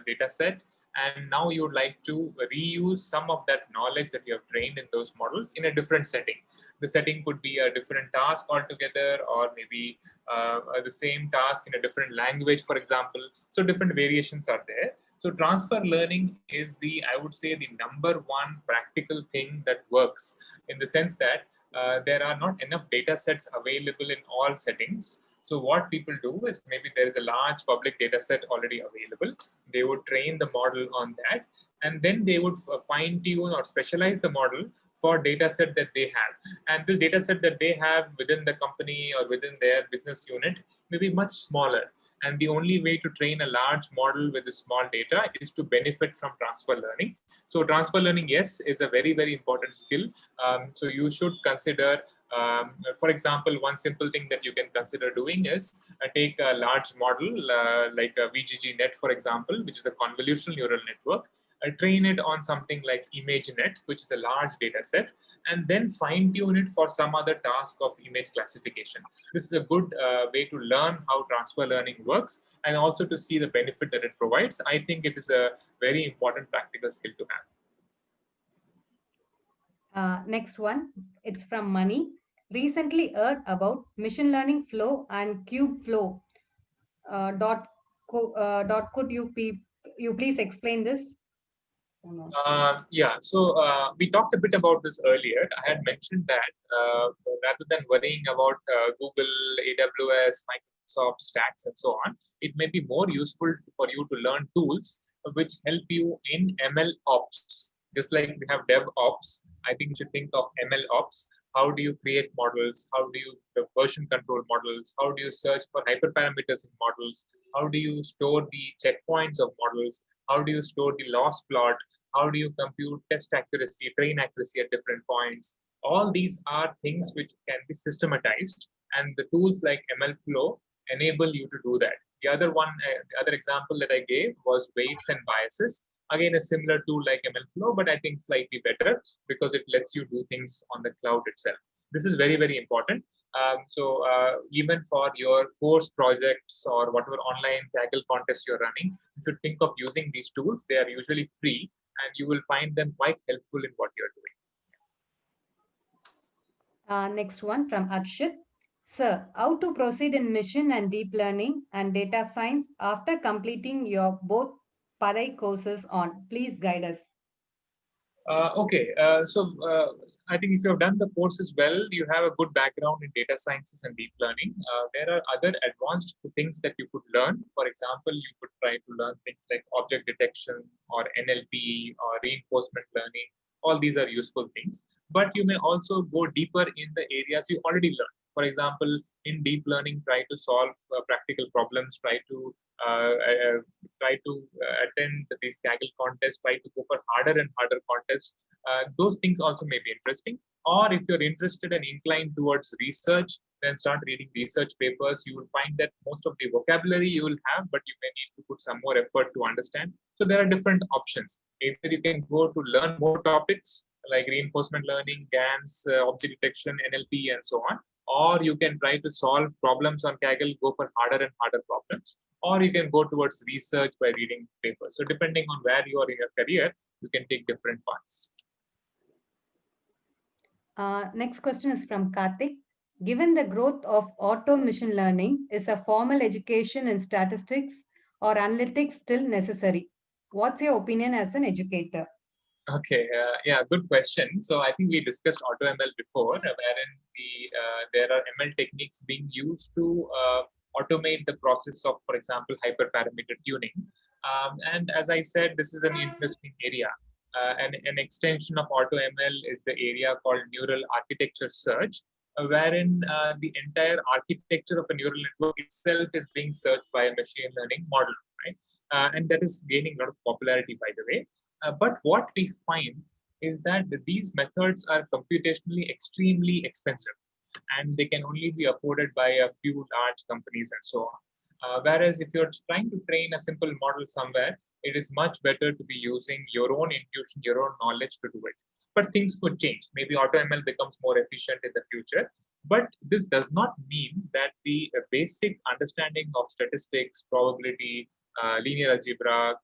data set, and now you would like to reuse some of that knowledge that you have trained in those models in a different setting. The setting could be a different task altogether, or maybe the same task in a different language, for example. So different variations are there. So transfer learning is I would say, the number one practical thing that works, in the sense that there are not enough data sets available in all settings. So what people do is, maybe there is a large public data set already available. They would train the model on that, and then they would fine tune or specialize the model for data set that they have. And this data set that they have within the company or within their business unit may be much smaller. And the only way to train a large model with the small data is to benefit from transfer learning. So transfer learning, yes, is a very, very important skill. So you should consider, for example, one simple thing that you can consider doing is take a large model like a VGGNet, for example, which is a convolutional neural network. Train it on something like ImageNet, which is a large data set, and then fine tune it for some other task of image classification. This is a good way to learn how transfer learning works, and also to see the benefit that it provides. I think it is a very important practical skill to have. Next one, it's from Money. Recently heard about machine learning flow and cube flow. Could you please explain this? Yeah, so we talked a bit about this earlier. I had mentioned that rather than worrying about Google, AWS, Microsoft stacks, and so on, it may be more useful for you to learn tools which help you in ML ops. Just like we have DevOps, I think you should think of ML ops. How do you create models? How do you version control models? How do you search for hyperparameters in models? How do you store the checkpoints of models? How do you store the loss plot? How do you compute test accuracy, train accuracy at different points? All these are things which can be systematized, and the tools like MLflow enable you to do that. The other example that I gave was weights and biases. Again, a similar tool like MLflow, but I think slightly better because it lets you do things on the cloud itself. This is very, very important. So even for your course projects or whatever online kaggle contests you're running, you should think of using these tools. They are usually free, and you will find them quite helpful in what you're doing. Next one from Akshit. Sir, how to proceed in machine and deep learning and data science after completing your both Padai courses on? Please guide us. Okay, so I think if you have done the courses well, you have a good background in data sciences and deep learning. There are other advanced things that you could learn. For example, you could try to learn things like object detection or NLP or reinforcement learning. All these are useful things. But you may also go deeper in the areas you already learned. For example, in deep learning, try to solve practical problems, try to attend these Kaggle contests, try to go for harder and harder contests. Those things also may be interesting. Or if you're interested and inclined towards research, then start reading research papers. You will find that most of the vocabulary you will have, but you may need to put some more effort to understand. So there are different options. Either you can go to learn more topics like reinforcement learning, GANS, object detection, NLP, and so on. Or you can try to solve problems on Kaggle, go for harder and harder problems. Or you can go towards research by reading papers. So depending on where you are in your career, you can take different paths. Next question is from Karthik. Given the growth of auto machine learning, is a formal education in statistics or analytics still necessary? What's your opinion as an educator? Okay, yeah, good question. So I think we discussed AutoML before, wherein there are ML techniques being used to automate the process of, for example, hyperparameter tuning. And as I said, this is an interesting area. An extension of AutoML is the area called neural architecture search, wherein the entire architecture of a neural network itself is being searched by a machine learning model, right? And that is gaining a lot of popularity, by the way. But what we find is that these methods are computationally extremely expensive, and they can only be afforded by a few large companies and so on. Whereas if you're trying to train a simple model somewhere, it is much better to be using your own intuition, your own knowledge to do it. But things could change. Maybe AutoML becomes more efficient in the future. But this does not mean that the basic understanding of statistics, probability, linear algebra,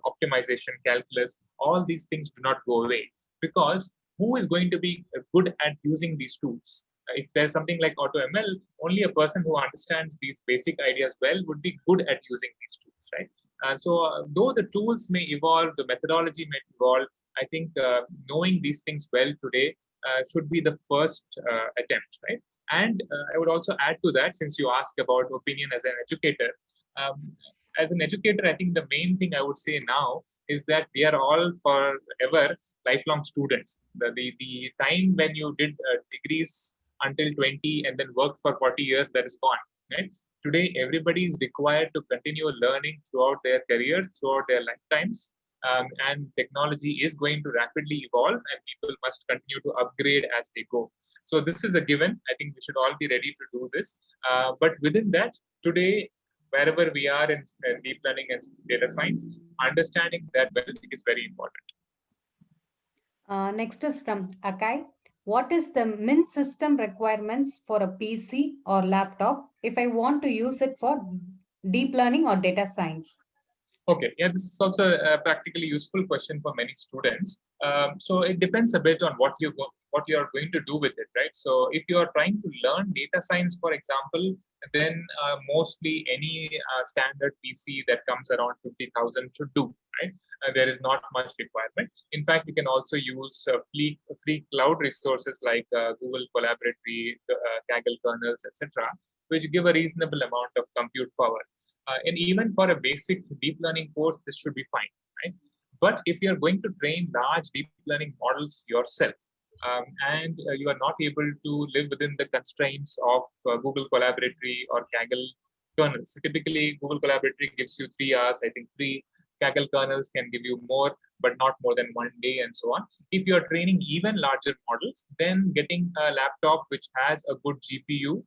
optimization, calculus, all these things do not go away. Because who is going to be good at using these tools? If there's something like AutoML, only a person who understands these basic ideas well would be good at using these tools, right? So though the tools may evolve, the methodology may evolve, I think knowing these things well today should be the first attempt, right? And I would also add to that, since you asked about opinion as an educator, as an educator, I think the main thing I would say now is that we are all forever lifelong students. The time when you did degrees until 20 and then worked for 40 years, that is gone, right? Today, everybody is required to continue learning throughout their careers, throughout their lifetimes. And technology is going to rapidly evolve, and people must continue to upgrade as they go. So this is a given. I think we should all be ready to do this. But within that, today, wherever we are in deep learning and data science, understanding that well is very important. Next is from Akai. What is the min system requirements for a PC or laptop if I want to use it for deep learning or data science? Okay, yeah, this is also a practically useful question for many students. So it depends a bit on what you are going to do with it, right? So if you are trying to learn data science, for example, then mostly any standard PC that comes around 50,000 should do, right? There is not much requirement. In fact, you can also use free cloud resources like Google Collaboratory, Kaggle kernels, etc., which give a reasonable amount of compute power. And even for a basic deep learning course, this should be fine, right? But if you're going to train large deep learning models yourself, and you are not able to live within the constraints of Google Collaboratory or Kaggle kernels. So typically, Google Collaboratory gives you 3 hours. I think free Kaggle kernels can give you more, but not more than 1 day and so on. If you're training even larger models, then getting a laptop which has a good GPU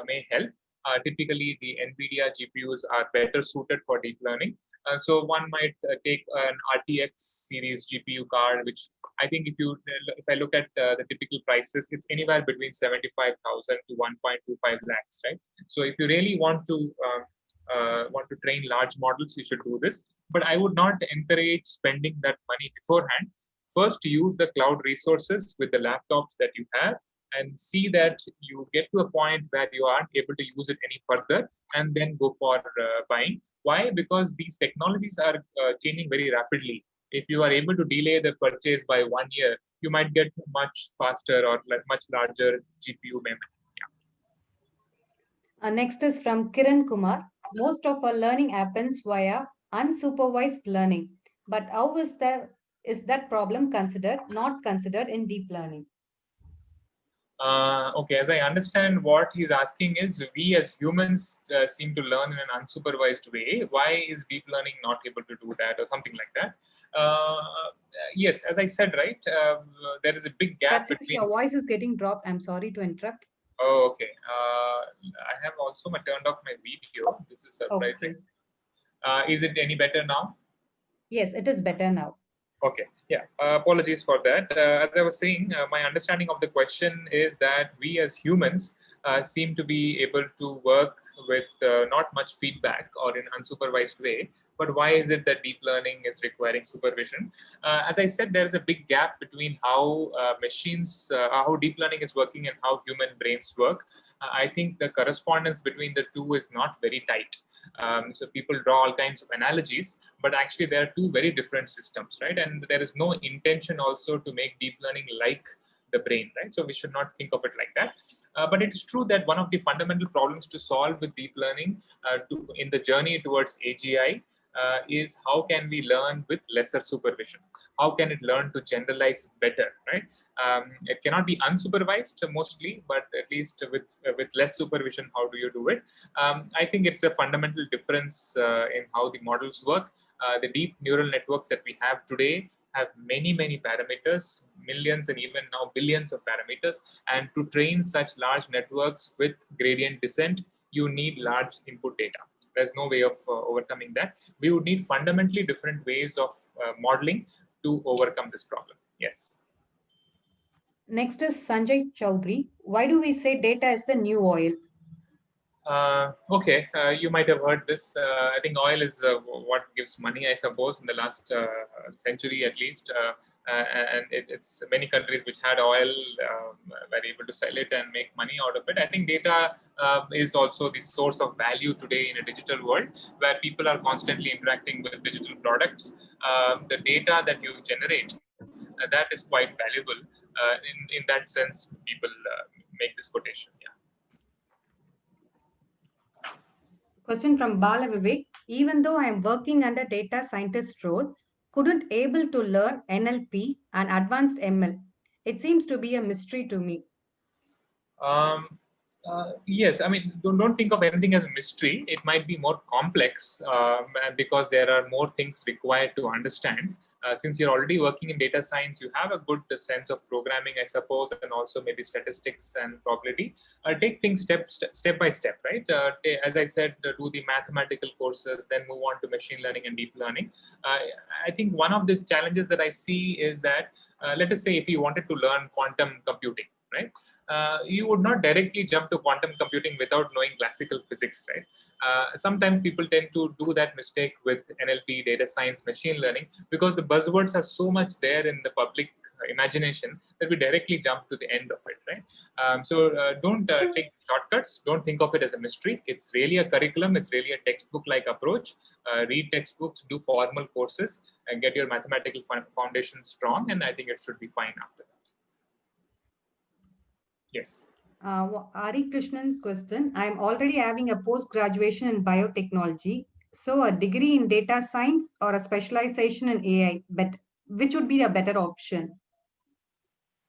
may help. Typically, the NVIDIA GPUs are better suited for deep learning. So one might take an RTX series GPU card, which I think if I look at the typical prices, it's anywhere between 75,000 to 1.25 lakhs, right? So if you really want to train large models, you should do this. But I would not encourage spending that money beforehand. First, use the cloud resources with the laptops that you have, and see that you get to a point where you aren't able to use it any further, and then go for buying. Why? Because these technologies are changing very rapidly. If you are able to delay the purchase by 1 year, you might get much faster or much larger GPU memory. Next is from Kiran Kumar. Most of our learning happens via unsupervised learning. But how is that problem not considered in deep learning? Okay, as I understand, what he's asking is, we as humans seem to learn in an unsupervised way. Why is deep learning not able to do that, or something like that? Yes, as I said, right, there is a big gap Pratyush, between. your voice is getting dropped. I'm sorry to interrupt. Oh, okay. I have also turned off my video. This is surprising. Okay. Is it any better now? Yes, it is better now. Okay, yeah, apologies for that. As I was saying, my understanding of the question is that we as humans seem to be able to work with not much feedback or in unsupervised way. But why is it that deep learning is requiring supervision? As I said, there is a big gap between how how deep learning is working and how human brains work. I think the correspondence between the two is not very tight. So people draw all kinds of analogies, but actually there are two very different systems, right? And there is no intention also to make deep learning like the brain, right? So we should not think of it like that. But it is true that one of the fundamental problems to solve with deep learning in the journey towards AGI is how can we learn with lesser supervision? How can it learn to generalize better, right? It cannot be unsupervised mostly, but at least with less supervision, how do you do it? I think it's a fundamental difference in how the models work. The deep neural networks that we have today have many, many parameters, millions and even now billions of parameters. And to train such large networks with gradient descent, you need large input data. There's no way of overcoming that. We would need fundamentally different ways of modeling to overcome this problem. Yes. Next is Sanjay Chaudhary. Why do we say data is the new oil? Okay, you might have heard this. I think oil is what gives money, I suppose, in the last century at least. And it's many countries which had oil were able to sell it and make money out of it. I think data is also the source of value today in a digital world where people are constantly interacting with digital products. The data that you generate, that is quite valuable. In that sense, people make this quotation. Yeah. Question from Bala Vivek. Even though I am working under data scientist role, couldn't able to learn NLP and advanced ML. It seems to be a mystery to me. Yes, I mean, don't think of anything as a mystery. It might be more complex because there are more things required to understand. Since you're already working in data science, you have a good sense of programming, I suppose, and also maybe statistics and probability. Take things step by step, right? As I said, do the mathematical courses, then move on to machine learning and deep learning. I think one of the challenges that I see is that, let us say, if you wanted to learn quantum computing, right? You would not directly jump to quantum computing without knowing classical physics, right? Sometimes people tend to do that mistake with NLP, data science, machine learning, because the buzzwords are so much there in the public imagination that we directly jump to the end of it, right? So don't take shortcuts. Don't think of it as a mystery. It's really a curriculum. It's really a textbook-like approach. Read textbooks, do formal courses, and get your mathematical foundation strong, and I think it should be fine after that. Yes. Ari Krishnan's question. I am already having a post-graduation in biotechnology. So a degree in data science or a specialization in AI, but which would be a better option?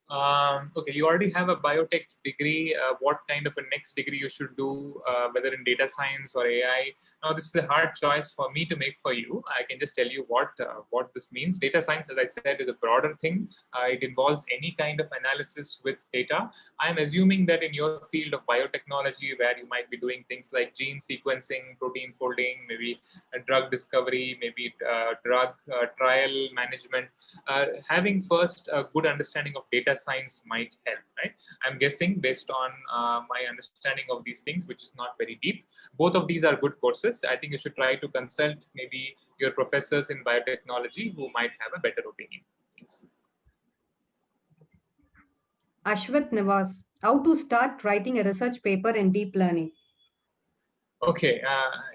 Okay, you already have a biotech degree. What kind of a next degree you should do, whether in data science or AI? Now, this is a hard choice for me to make for you. I can just tell you what this means. Data science, as I said, is a broader thing. It involves any kind of analysis with data. I'm assuming that in your field of biotechnology, where you might be doing things like gene sequencing, protein folding, maybe drug discovery, maybe drug trial management, having first a good understanding of data science might help, right? I'm guessing based on my understanding of these things, which is not very deep. Both of these are good courses. I think you should try to consult maybe your professors in biotechnology who might have a better opinion. Yes. Ashwath Nivas, how to start writing a research paper in deep learning? Okay,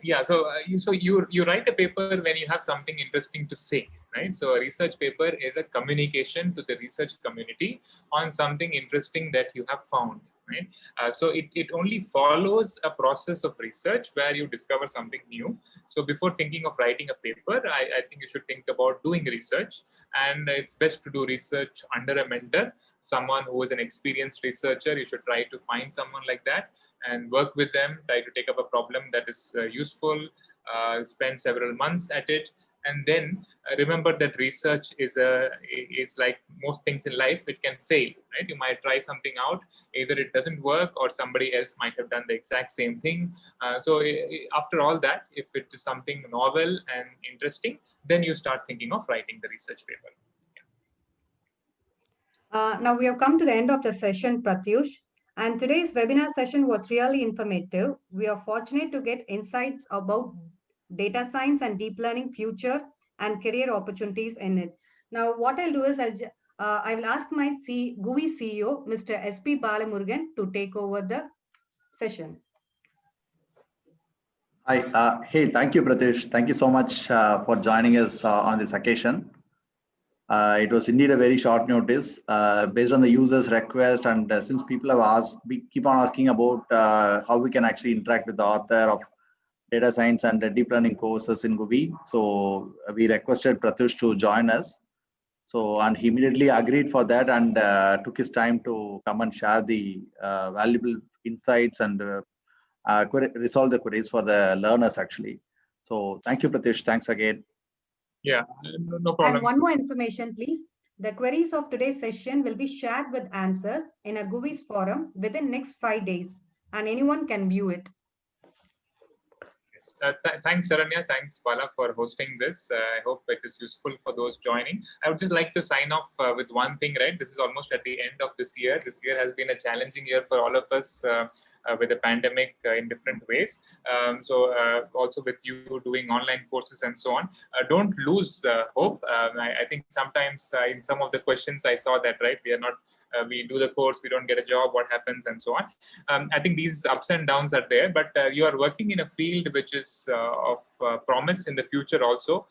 yeah. So you write a paper when you have something interesting to say, right? So a research paper is a communication to the research community on something interesting that you have found, right? So it only follows a process of research where you discover something new. So before thinking of writing a paper, I think you should think about doing research, and it's best to do research under a mentor, someone who is an experienced researcher. You should try to find someone like that and work with them, try to take up a problem that is useful, spend several months at it, and then remember that research is like most things in life. It can fail, right? You might try something out, either it doesn't work or somebody else might have done the exact same thing. So after all that, if it is something novel and interesting, then you start thinking of writing the research paper. Now we have come to the end of the session, Pratyush, and today's webinar session was really informative. We are fortunate to get insights about data science and deep learning future and career opportunities in it. Now, what I'll do is I will ask my GUVI CEO, Mr. S.P. Balamurugan, to take over the session. Hi, hey, thank you, Pratyush. Thank you so much for joining us on this occasion. It was indeed a very short notice based on the user's request, and since people have asked, we keep on asking about how we can actually interact with the author of data science and deep learning courses in GUVI. So we requested Pratyush to join us. So, and he immediately agreed for that and took his time to come and share the valuable insights and resolve the queries for the learners actually. So thank you, Pratyush. Thanks again. Yeah, no problem. And one more information, please. The queries of today's session will be shared with answers in a GUVI's forum within next 5 days, and anyone can view it. Thanks, Sharanya. Thanks, Bala, for hosting this. I hope it is useful for those joining. I would just like to sign off with one thing, right? This is almost at the end of this year. This year has been a challenging year for all of us with the pandemic in different ways. So also with you doing online courses and so on, don't lose hope. I think sometimes in some of the questions I saw that, right, we are not, we do the course, we don't get a job, what happens, and so on. I think these ups and downs are there, but you are working in a field which is of promise in the future also.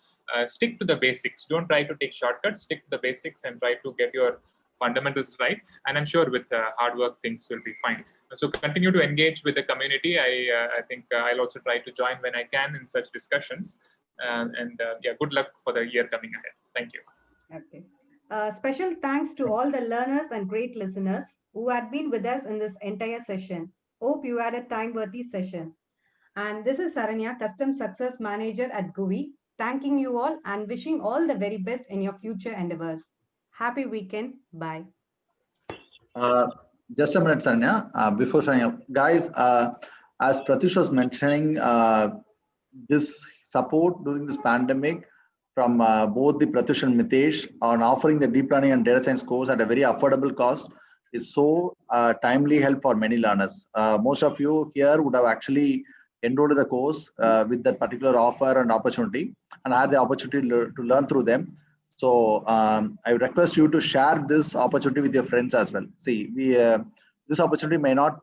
Stick to the basics. Don't try to take shortcuts. Stick to the basics and try to get your fundamentals right. And I'm sure with hard work, things will be fine. So continue to engage with the community. I think I'll also try to join when I can in such discussions. Yeah, good luck for the year coming ahead. Thank you. Okay. Special thanks to all the learners and great listeners who had been with us in this entire session. Hope you had a time-worthy session. And this is Saranya, Custom Success Manager at GUVI, thanking you all and wishing all the very best in your future endeavors. Happy weekend. Bye. Just a minute, Saranya. Before Saranya, guys, as Pratyush was mentioning, this support during this pandemic from both the Pratyush and Mitesh on offering the deep learning and data science course at a very affordable cost is so timely help for many learners. Most of you here would have actually enrolled in the course with that particular offer and opportunity and had the opportunity to learn through them. So I would request you to share this opportunity with your friends as well. See, this opportunity may not,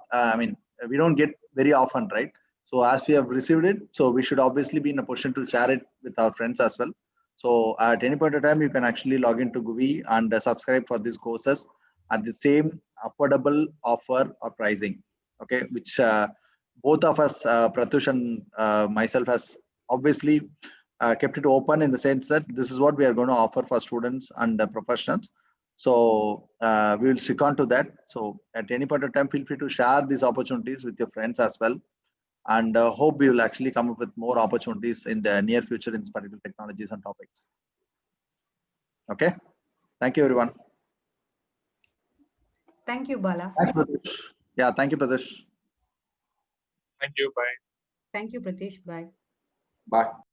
we don't get very often, right? So as we have received it, so we should obviously be in a position to share it with our friends as well. So at any point of time, you can actually log into GUVI and subscribe for these courses at the same affordable offer or pricing, okay? Which both of us, Pratyush and myself, has obviously kept it open in the sense that this is what we are going to offer for students and professionals. So we will stick on to that. So at any point of time, feel free to share these opportunities with your friends as well. And hope we will actually come up with more opportunities in the near future in these particular technologies and topics. Okay. Thank you, everyone. Thank you, Bala. Thanks, Pratyush. Yeah, thank you, Pratyush. Thank you. Bye. Thank you, Pratish. Bye. Bye.